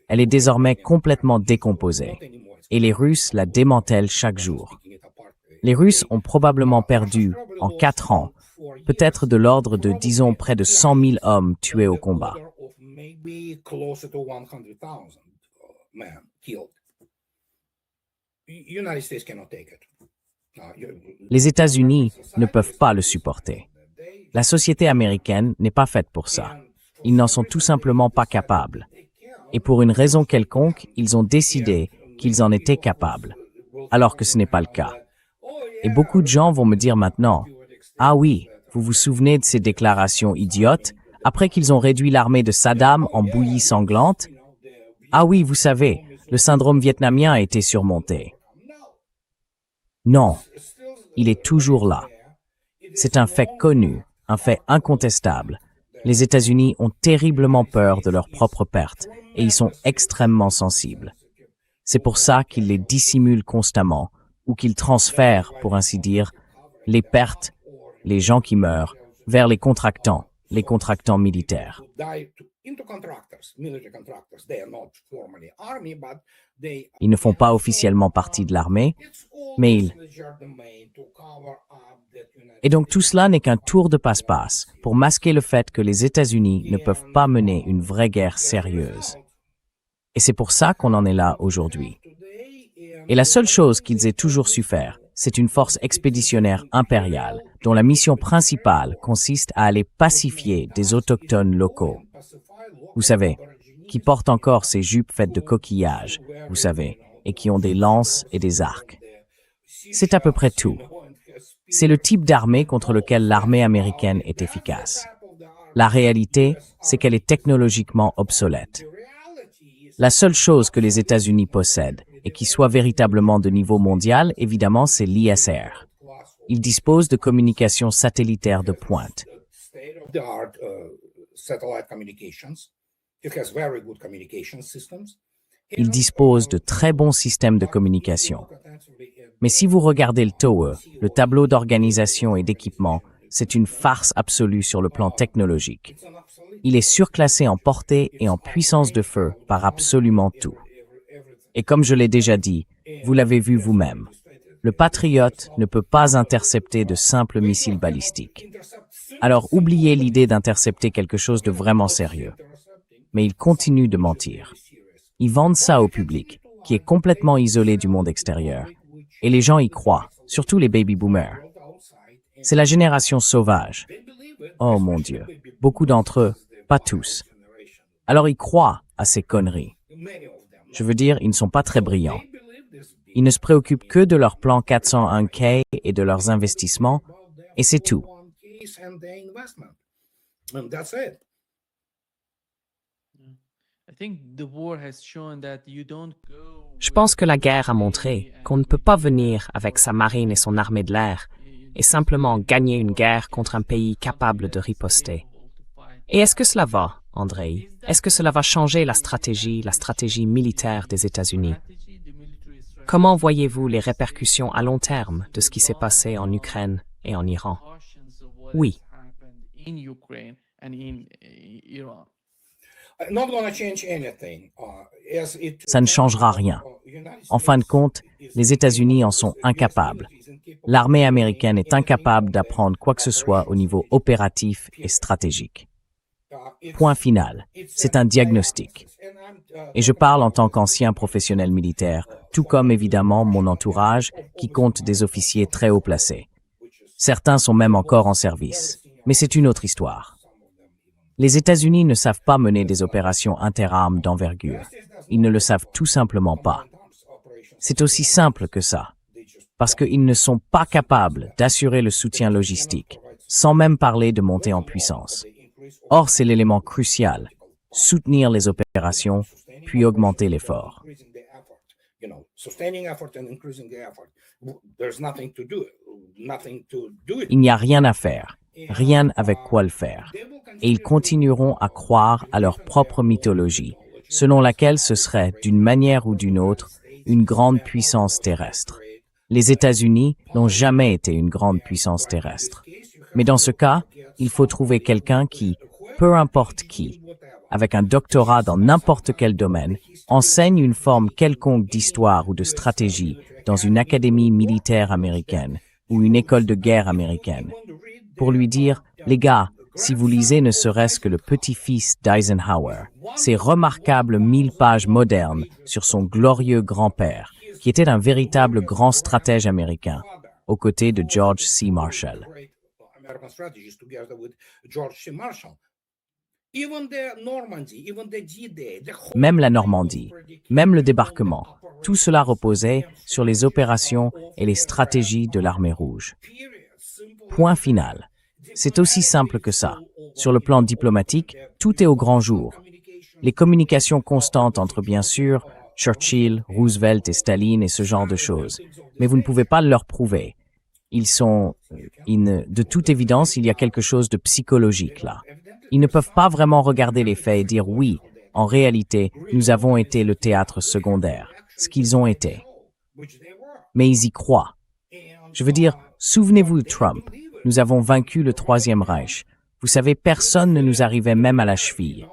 Elle est désormais complètement décomposée, et les Russes la démantèlent chaque jour. Les Russes ont probablement perdu, en 4 ans, peut-être de l'ordre de, disons, près de 100 000 hommes tués au combat. Les États-Unis ne peuvent pas le supporter. La société américaine n'est pas faite pour ça. Ils n'en sont tout simplement pas capables. Et pour une raison quelconque, ils ont décidé qu'ils en étaient capables, alors que ce n'est pas le cas. Et beaucoup de gens vont me dire maintenant, « Ah oui, vous vous souvenez de ces déclarations idiotes, après qu'ils ont réduit l'armée de Saddam en bouillie sanglante? Ah oui, vous savez, le syndrome vietnamien a été surmonté. » Non, il est toujours là. C'est un fait connu, un fait incontestable. Les États-Unis ont terriblement peur de leurs propres pertes et ils sont extrêmement sensibles. C'est pour ça qu'ils les dissimulent constamment ou qu'ils transfèrent, pour ainsi dire, les pertes, les gens qui meurent, vers les contractants militaires. Ils ne font pas officiellement partie de l'armée, mais ils... Et donc tout cela n'est qu'un tour de passe-passe pour masquer le fait que les États-Unis ne peuvent pas mener une vraie guerre sérieuse. Et c'est pour ça qu'on en est là aujourd'hui. Et la seule chose qu'ils aient toujours su faire, c'est une force expéditionnaire impériale dont la mission principale consiste à aller pacifier des autochtones locaux. Vous savez, qui portent encore ces jupes faites de coquillages, vous savez, et qui ont des lances et des arcs. C'est à peu près tout. C'est le type d'armée contre lequel l'armée américaine est efficace. La réalité, c'est qu'elle est technologiquement obsolète. La seule chose que les États-Unis possèdent, et qui soit véritablement de niveau mondial, évidemment, c'est l'ISR. Ils disposent de communications satellitaires de pointe. Ils disposent de très bons systèmes de communication. Mais si vous regardez le TOE, le tableau d'organisation et d'équipement, c'est une farce absolue sur le plan technologique. Il est surclassé en portée et en puissance de feu par absolument tout. Et comme je l'ai déjà dit, vous l'avez vu vous-même, le Patriot ne peut pas intercepter de simples missiles balistiques. Alors oubliez l'idée d'intercepter quelque chose de vraiment sérieux. Mais ils continuent de mentir. Ils vendent ça au public, qui est complètement isolé du monde extérieur. Et les gens y croient, surtout les baby-boomers. C'est la génération sauvage. Oh mon Dieu, beaucoup d'entre eux, pas tous. Alors ils croient à ces conneries. Je veux dire, ils ne sont pas très brillants. Ils ne se préoccupent que de leur plan 401k et de leurs investissements, et c'est tout. Je pense que la guerre a montré qu'on ne peut pas venir avec sa marine et son armée de l'air et simplement gagner une guerre contre un pays capable de riposter. Et est-ce que cela va, Andrei? Est-ce que cela va changer la stratégie militaire des États-Unis? Comment voyez-vous les répercussions à long terme de ce qui s'est passé en Ukraine et en Iran? Oui. Ça ne changera rien. En fin de compte, les États-Unis en sont incapables. L'armée américaine est incapable d'apprendre quoi que ce soit au niveau opératif et stratégique. Point final. C'est un diagnostic. Et je parle en tant qu'ancien professionnel militaire, tout comme évidemment mon entourage qui compte des officiers très haut placés. Certains sont même encore en service. Mais c'est une autre histoire. Les États-Unis ne savent pas mener des opérations interarmes d'envergure. Ils ne le savent tout simplement pas. C'est aussi simple que ça. Parce qu'ils ne sont pas capables d'assurer le soutien logistique, sans même parler de monter en puissance. Or, c'est l'élément crucial. Soutenir les opérations, puis augmenter l'effort. Il n'y a rien à faire, rien avec quoi le faire. Et ils continueront à croire à leur propre mythologie, selon laquelle ce serait, d'une manière ou d'une autre, une grande puissance terrestre. Les États-Unis n'ont jamais été une grande puissance terrestre. Mais dans ce cas, il faut trouver quelqu'un qui, peu importe qui, avec un doctorat dans n'importe quel domaine, enseigne une forme quelconque d'histoire ou de stratégie dans une académie militaire américaine ou une école de guerre américaine, pour lui dire, les gars, si vous lisez ne serait-ce que le petit-fils d'Eisenhower, ces remarquables 1000 pages modernes sur son glorieux grand-père, qui était un véritable grand stratège américain, aux côtés de George C. Marshall. Même la Normandie, même le débarquement, tout cela reposait sur les opérations et les stratégies de l'armée rouge. Point final. C'est aussi simple que ça. Sur le plan diplomatique, tout est au grand jour. Les communications constantes entre, bien sûr, Churchill, Roosevelt et Staline et ce genre de choses. Mais vous ne pouvez pas leur prouver. De toute évidence, il y a quelque chose de psychologique là. Ils ne peuvent pas vraiment regarder les faits et dire oui, en réalité, nous avons été le théâtre secondaire, ce qu'ils ont été. Mais ils y croient. Je veux dire, souvenez-vous de Trump. Nous avons vaincu le Troisième Reich. Vous savez, personne ne nous arrivait même à la cheville.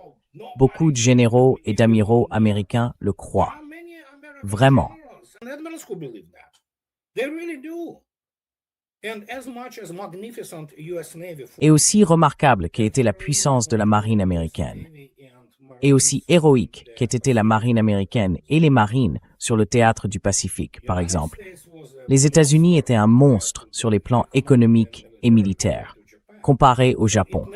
Beaucoup de généraux et d'amiraux américains le croient. Vraiment. Et aussi remarquable qu'ait été la puissance de la marine américaine. Et aussi héroïque qu'ait été la marine américaine et les marines sur le théâtre du Pacifique, par exemple. Les États-Unis étaient un monstre sur les plans économiques et militaires, comparé au Japon.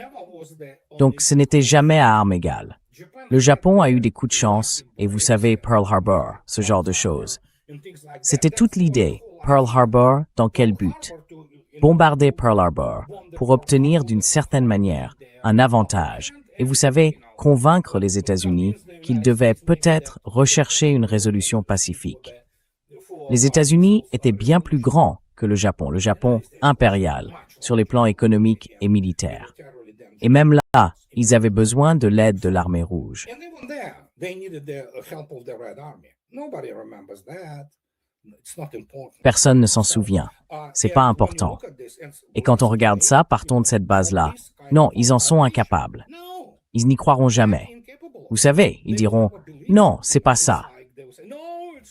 Donc ce n'était jamais à armes égales. Le Japon a eu des coups de chance, et vous savez, Pearl Harbor, ce genre de choses. C'était toute l'idée. Pearl Harbor, dans quel but? Bombarder Pearl Harbor pour obtenir d'une certaine manière un avantage. Et vous savez, convaincre les États-Unis qu'ils devaient peut-être rechercher une résolution pacifique. Les États-Unis étaient bien plus grands que le Japon impérial, sur les plans économiques et militaires. Et même là, ils avaient besoin de l'aide de l'armée rouge. Personne ne s'en souvient. C'est pas important. Et quand on regarde ça, partons de cette base-là. Non, ils en sont incapables. Ils n'y croiront jamais. Vous savez, ils diront, non, c'est pas ça.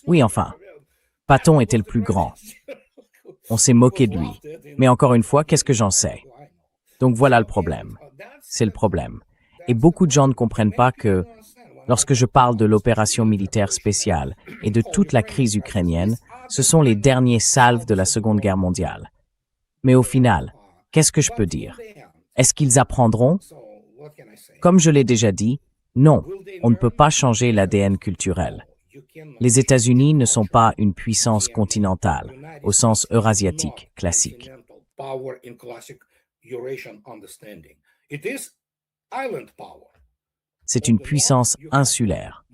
Oui, enfin, Patton était le plus grand. On s'est moqué de lui. Mais encore une fois, qu'est-ce que j'en sais? Donc voilà le problème. C'est le problème. Et beaucoup de gens ne comprennent pas que, lorsque je parle de l'opération militaire spéciale et de toute la crise ukrainienne, ce sont les derniers salves de la Seconde Guerre mondiale. Mais au final, qu'est-ce que je peux dire? Est-ce qu'ils apprendront? Comme je l'ai déjà dit, non, on ne peut pas changer l'ADN culturel. Les États-Unis ne sont pas une puissance continentale, au sens eurasiatique classique. C'est une puissance insulaire.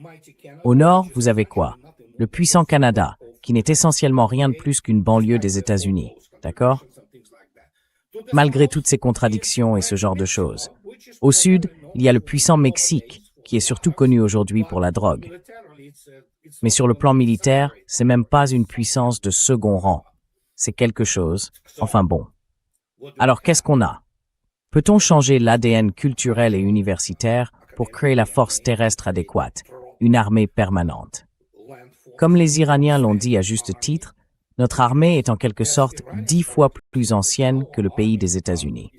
Au nord, vous avez quoi? Le puissant Canada, qui n'est essentiellement rien de plus qu'une banlieue des États-Unis, d'accord? Malgré toutes ces contradictions et ce genre de choses. Au sud, il y a le puissant Mexique, qui est surtout connu aujourd'hui pour la drogue. Mais sur le plan militaire, c'est même pas une puissance de second rang. C'est quelque chose. Enfin bon. Alors qu'est-ce qu'on a? Peut-on changer l'ADN culturel et universitaire pour créer la force terrestre adéquate, une armée permanente? Comme les Iraniens l'ont dit à juste titre, notre armée est en quelque sorte 10 fois plus ancienne que le pays des États-Unis.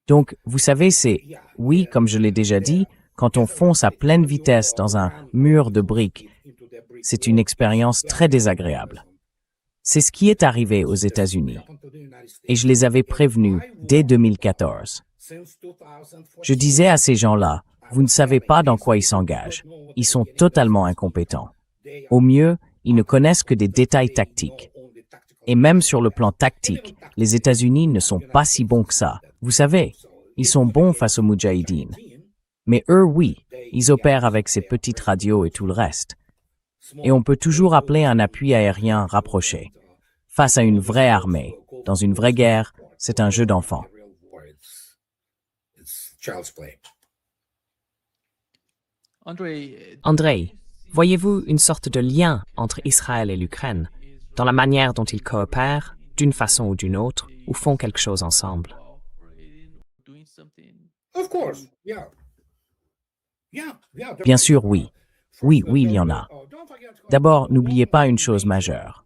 Donc, vous savez, oui, comme je l'ai déjà dit, quand on fonce à pleine vitesse dans un mur de briques, c'est une expérience très désagréable. C'est ce qui est arrivé aux États-Unis. Et je les avais prévenus dès 2014. Je disais à ces gens-là, vous ne savez pas dans quoi ils s'engagent. Ils sont totalement incompétents. Au mieux, ils ne connaissent que des détails tactiques. Et même sur le plan tactique, les États-Unis ne sont pas si bons que ça. Vous savez, ils sont bons face aux Moudjahidines. Mais eux, oui, ils opèrent avec ces petites radios et tout le reste. Et on peut toujours appeler un appui aérien rapproché. Face à une vraie armée, dans une vraie guerre, c'est un jeu d'enfant. Andrei, voyez-vous une sorte de lien entre Israël et l'Ukraine, dans la manière dont ils coopèrent, d'une façon ou d'une autre, ou font quelque chose ensemble? Bien sûr, oui. Oui, il y en a. D'abord, n'oubliez pas une chose majeure.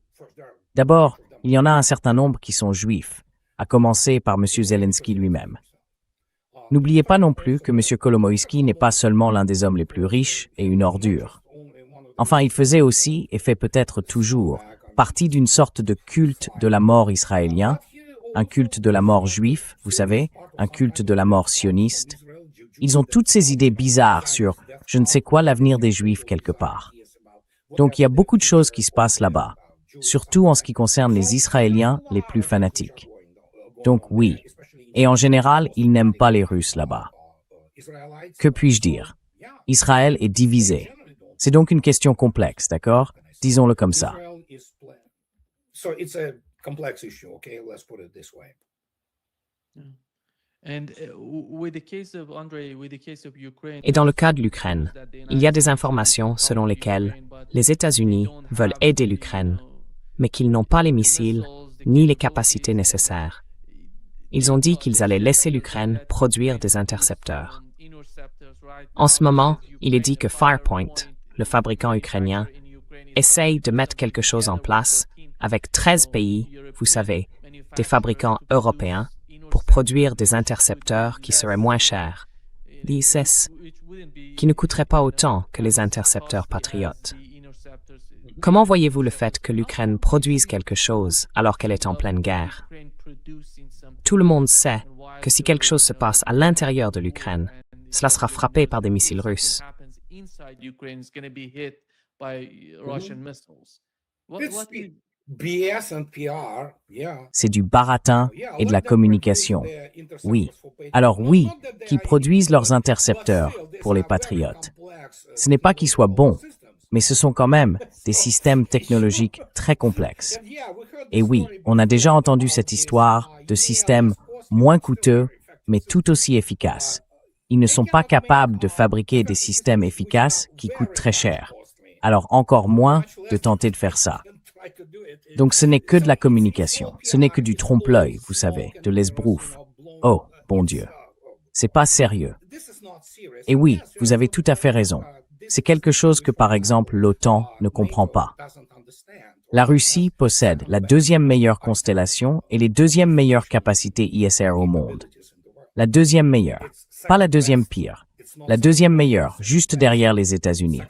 D'abord, il y en a un certain nombre qui sont juifs, à commencer par M. Zelensky lui-même. N'oubliez pas non plus que M. Kolomoïski n'est pas seulement l'un des hommes les plus riches et une ordure. Enfin, il faisait aussi, et fait peut-être toujours, partie d'une sorte de culte de la mort israélien, un culte de la mort juif, vous savez, un culte de la mort sioniste. Ils ont toutes ces idées bizarres sur je ne sais quoi l'avenir des Juifs quelque part. Donc il y a beaucoup de choses qui se passent là-bas, surtout en ce qui concerne les Israéliens les plus fanatiques. Donc oui, et en général, ils n'aiment pas les Russes là-bas. Que puis-je dire? Israël est divisé. C'est donc une question complexe, d'accord? Disons-le comme ça. Et dans le cas de l'Ukraine, il y a des informations selon lesquelles les États-Unis veulent aider l'Ukraine, mais qu'ils n'ont pas les missiles ni les capacités nécessaires. Ils ont dit qu'ils allaient laisser l'Ukraine produire des intercepteurs. En ce moment, il est dit que Firepoint, le fabricant ukrainien, essaye de mettre quelque chose en place avec 13 pays, vous savez, des fabricants européens, pour produire des intercepteurs qui seraient moins chers, l'ISS, qui ne coûteraient pas autant que les intercepteurs patriotes. Comment voyez-vous le fait que l'Ukraine produise quelque chose alors qu'elle est en pleine guerre? Tout le monde sait que si quelque chose se passe à l'intérieur de l'Ukraine, cela sera frappé par des missiles russes. C'est du baratin et de la communication. Oui. Alors oui, qui produisent leurs intercepteurs pour les patriotes. Ce n'est pas qu'ils soient bons, mais ce sont quand même des systèmes technologiques très complexes. Et oui, on a déjà entendu cette histoire de systèmes moins coûteux, mais tout aussi efficaces. Ils ne sont pas capables de fabriquer des systèmes efficaces qui coûtent très cher. Alors encore moins de tenter de faire ça. Donc ce n'est que de la communication, ce n'est que du trompe-l'œil, vous savez, de l'esbrouf. Oh, bon Dieu. C'est pas sérieux. Et oui, vous avez tout à fait raison. C'est quelque chose que, par exemple, l'OTAN ne comprend pas. La Russie possède la deuxième meilleure constellation et les deuxièmes meilleures capacités ISR au monde. La deuxième meilleure, pas la deuxième pire. La deuxième meilleure, juste derrière les États-Unis.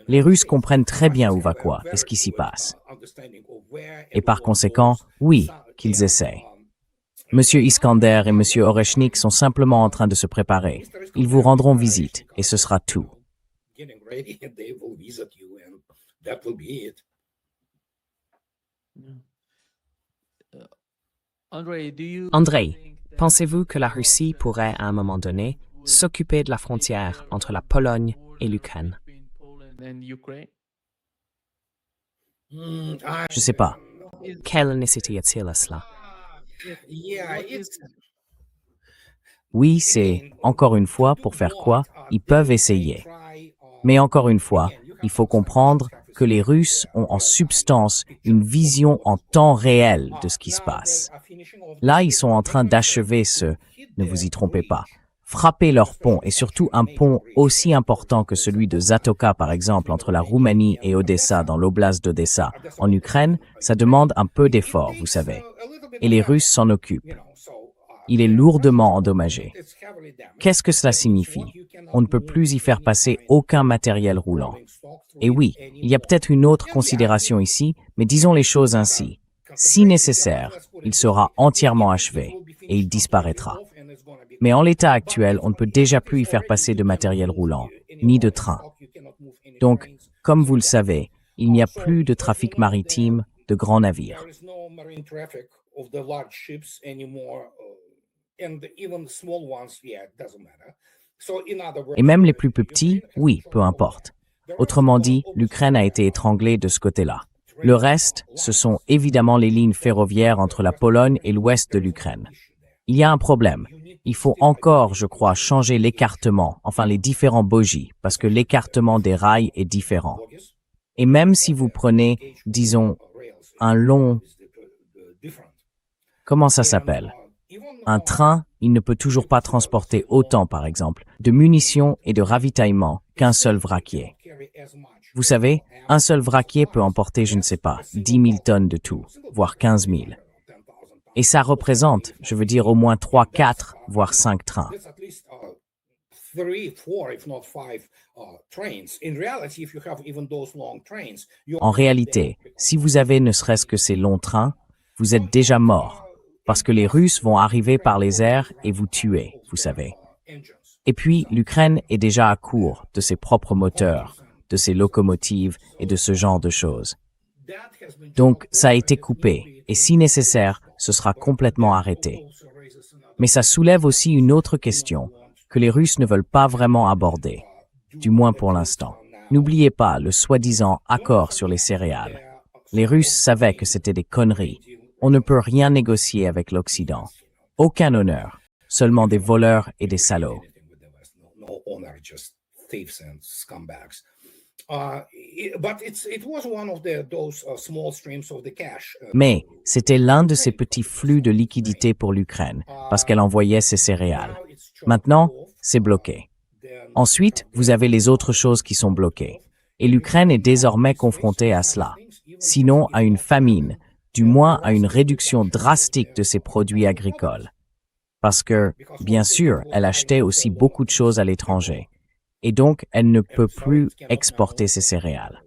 Les Russes comprennent très bien où va quoi et ce qui s'y passe. Et par conséquent, oui, qu'ils essaient. Monsieur Iskander et Monsieur Oreshnik sont simplement en train de se préparer. Ils vous rendront visite et ce sera tout. Andrei, pensez-vous que la Russie pourrait à un moment donné s'occuper de la frontière entre la Pologne et l'Ukraine. Je sais pas. Quelle nécessité y-a-t-il à cela? Yeah, it's Oui, c'est, encore une fois, pour faire quoi? Ils peuvent essayer. Mais encore une fois, il faut comprendre que les Russes ont en substance une vision en temps réel de ce qui se passe. Là, ils sont en train d'achever ce, ne vous y trompez pas, frapper leur pont, et surtout un pont aussi important que celui de Zatoka, par exemple, entre la Roumanie et Odessa, dans l'oblast d'Odessa, en Ukraine, ça demande un peu d'effort, vous savez. Et les Russes s'en occupent. Il est lourdement endommagé. Qu'est-ce que cela signifie? On ne peut plus y faire passer aucun matériel roulant. Et oui, il y a peut-être une autre considération ici, mais disons les choses ainsi. Si nécessaire, il sera entièrement achevé et il disparaîtra. Mais en l'état actuel, on ne peut déjà plus y faire passer de matériel roulant, ni de train. Donc, comme vous le savez, il n'y a plus de trafic maritime de grands navires. Et même les plus petits, oui, peu importe. Autrement dit, l'Ukraine a été étranglée de ce côté-là. Le reste, ce sont évidemment les lignes ferroviaires entre la Pologne et l'ouest de l'Ukraine. Il y a un problème. Il faut encore, je crois, changer l'écartement, enfin les différents bogies, parce que l'écartement des rails est différent. Et même si vous prenez, disons, un long... Comment ça s'appelle? Un train, il ne peut toujours pas transporter autant, par exemple, de munitions et de ravitaillement qu'un seul vraquier. Vous savez, un seul vraquier peut emporter, je ne sais pas, 10 000 tonnes de tout, voire 15 000. Et ça représente, je veux dire, au moins 3, 4, voire 5 trains. En réalité, si vous avez ne serait-ce que ces longs trains, vous êtes déjà mort, parce que les Russes vont arriver par les airs et vous tuer, vous savez. Et puis, l'Ukraine est déjà à court de ses propres moteurs, de ses locomotives et de ce genre de choses. Donc, ça a été coupé, et si nécessaire, ce sera complètement arrêté. Mais ça soulève aussi une autre question, que les Russes ne veulent pas vraiment aborder, du moins pour l'instant. N'oubliez pas le soi-disant accord sur les céréales. Les Russes savaient que c'était des conneries. On ne peut rien négocier avec l'Occident. Aucun honneur, seulement des voleurs et des salauds. Mais c'était l'un de ces petits flux de liquidités pour l'Ukraine, parce qu'elle envoyait ses céréales. Maintenant, c'est bloqué. Ensuite, vous avez les autres choses qui sont bloquées. Et l'Ukraine est désormais confrontée à cela. Sinon à une famine, du moins à une réduction drastique de ses produits agricoles. Parce que, bien sûr, elle achetait aussi beaucoup de choses à l'étranger. Et donc, elle ne peut plus exporter ses céréales.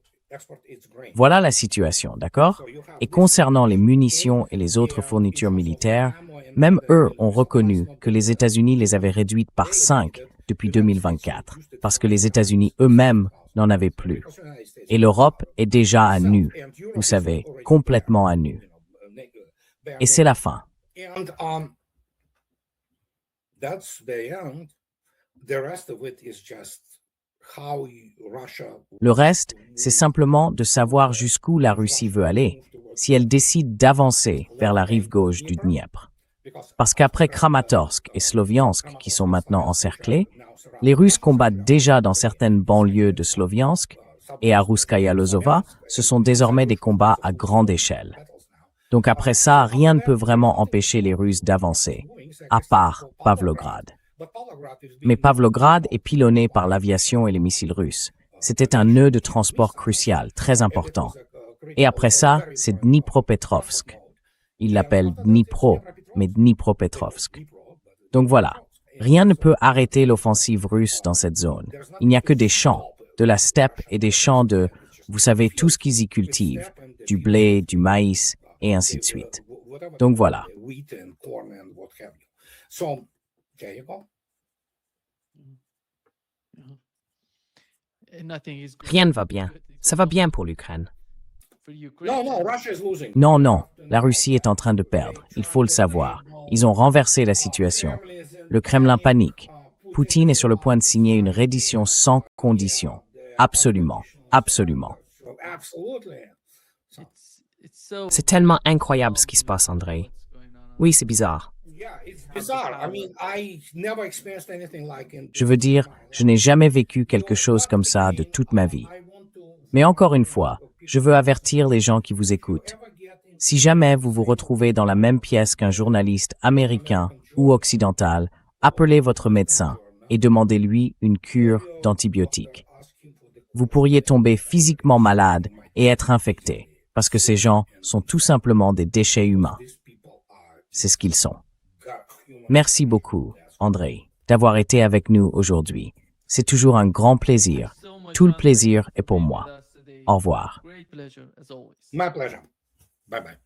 Voilà la situation, d'accord? Et concernant les munitions et les autres fournitures militaires, même eux ont reconnu que les États-Unis les avaient réduites par 5 depuis 2024, parce que les États-Unis eux-mêmes n'en avaient plus. Et l'Europe est déjà à nu, vous savez, complètement à nu. Et c'est la fin. Le reste, c'est simplement de savoir jusqu'où la Russie veut aller, si elle décide d'avancer vers la rive gauche du Dniepr. Parce qu'après Kramatorsk et Sloviansk, qui sont maintenant encerclés, les Russes combattent déjà dans certaines banlieues de Sloviansk, et à Rouskaya Lozova, ce sont désormais des combats à grande échelle. Donc après ça, rien ne peut vraiment empêcher les Russes d'avancer, à part Pavlograd. Mais Pavlograd est pilonné par l'aviation et les missiles russes. C'était un nœud de transport crucial, très important. Et après ça, c'est Dnipropetrovsk. Ils l'appellent Dnipro, mais Dnipropetrovsk. Donc voilà, rien ne peut arrêter l'offensive russe dans cette zone. Il n'y a que des champs, de la steppe et des champs de, vous savez, tout ce qu'ils y cultivent, du blé, du maïs, et ainsi de suite. Donc voilà. Rien ne va bien. Ça va bien pour l'Ukraine. Non, non, la Russie est en train de perdre, il faut le savoir. Ils ont renversé la situation. Le Kremlin panique. Poutine est sur le point de signer une reddition sans condition. Absolument, absolument. So absolutely. C'est tellement incroyable ce qui se passe, Andrei. Oui, c'est bizarre. Yeah, it's bizarre. I mean, I never experienced anything like in. Je veux dire, je n'ai jamais vécu quelque chose comme ça de toute ma vie. I want to Mais encore une fois, je veux avertir les gens qui vous écoutent. Si jamais vous vous retrouvez dans la même pièce qu'un journaliste américain ou occidental, appelez votre médecin et demandez-lui une cure d'antibiotiques. Vous pourriez tomber physiquement malade et être infecté, parce que ces gens sont tout simplement des déchets humains. C'est ce qu'ils sont. Merci beaucoup, Andrei, d'avoir été avec nous aujourd'hui. C'est toujours un grand plaisir. Tout le plaisir est pour moi. Au revoir. My pleasure. Bye bye.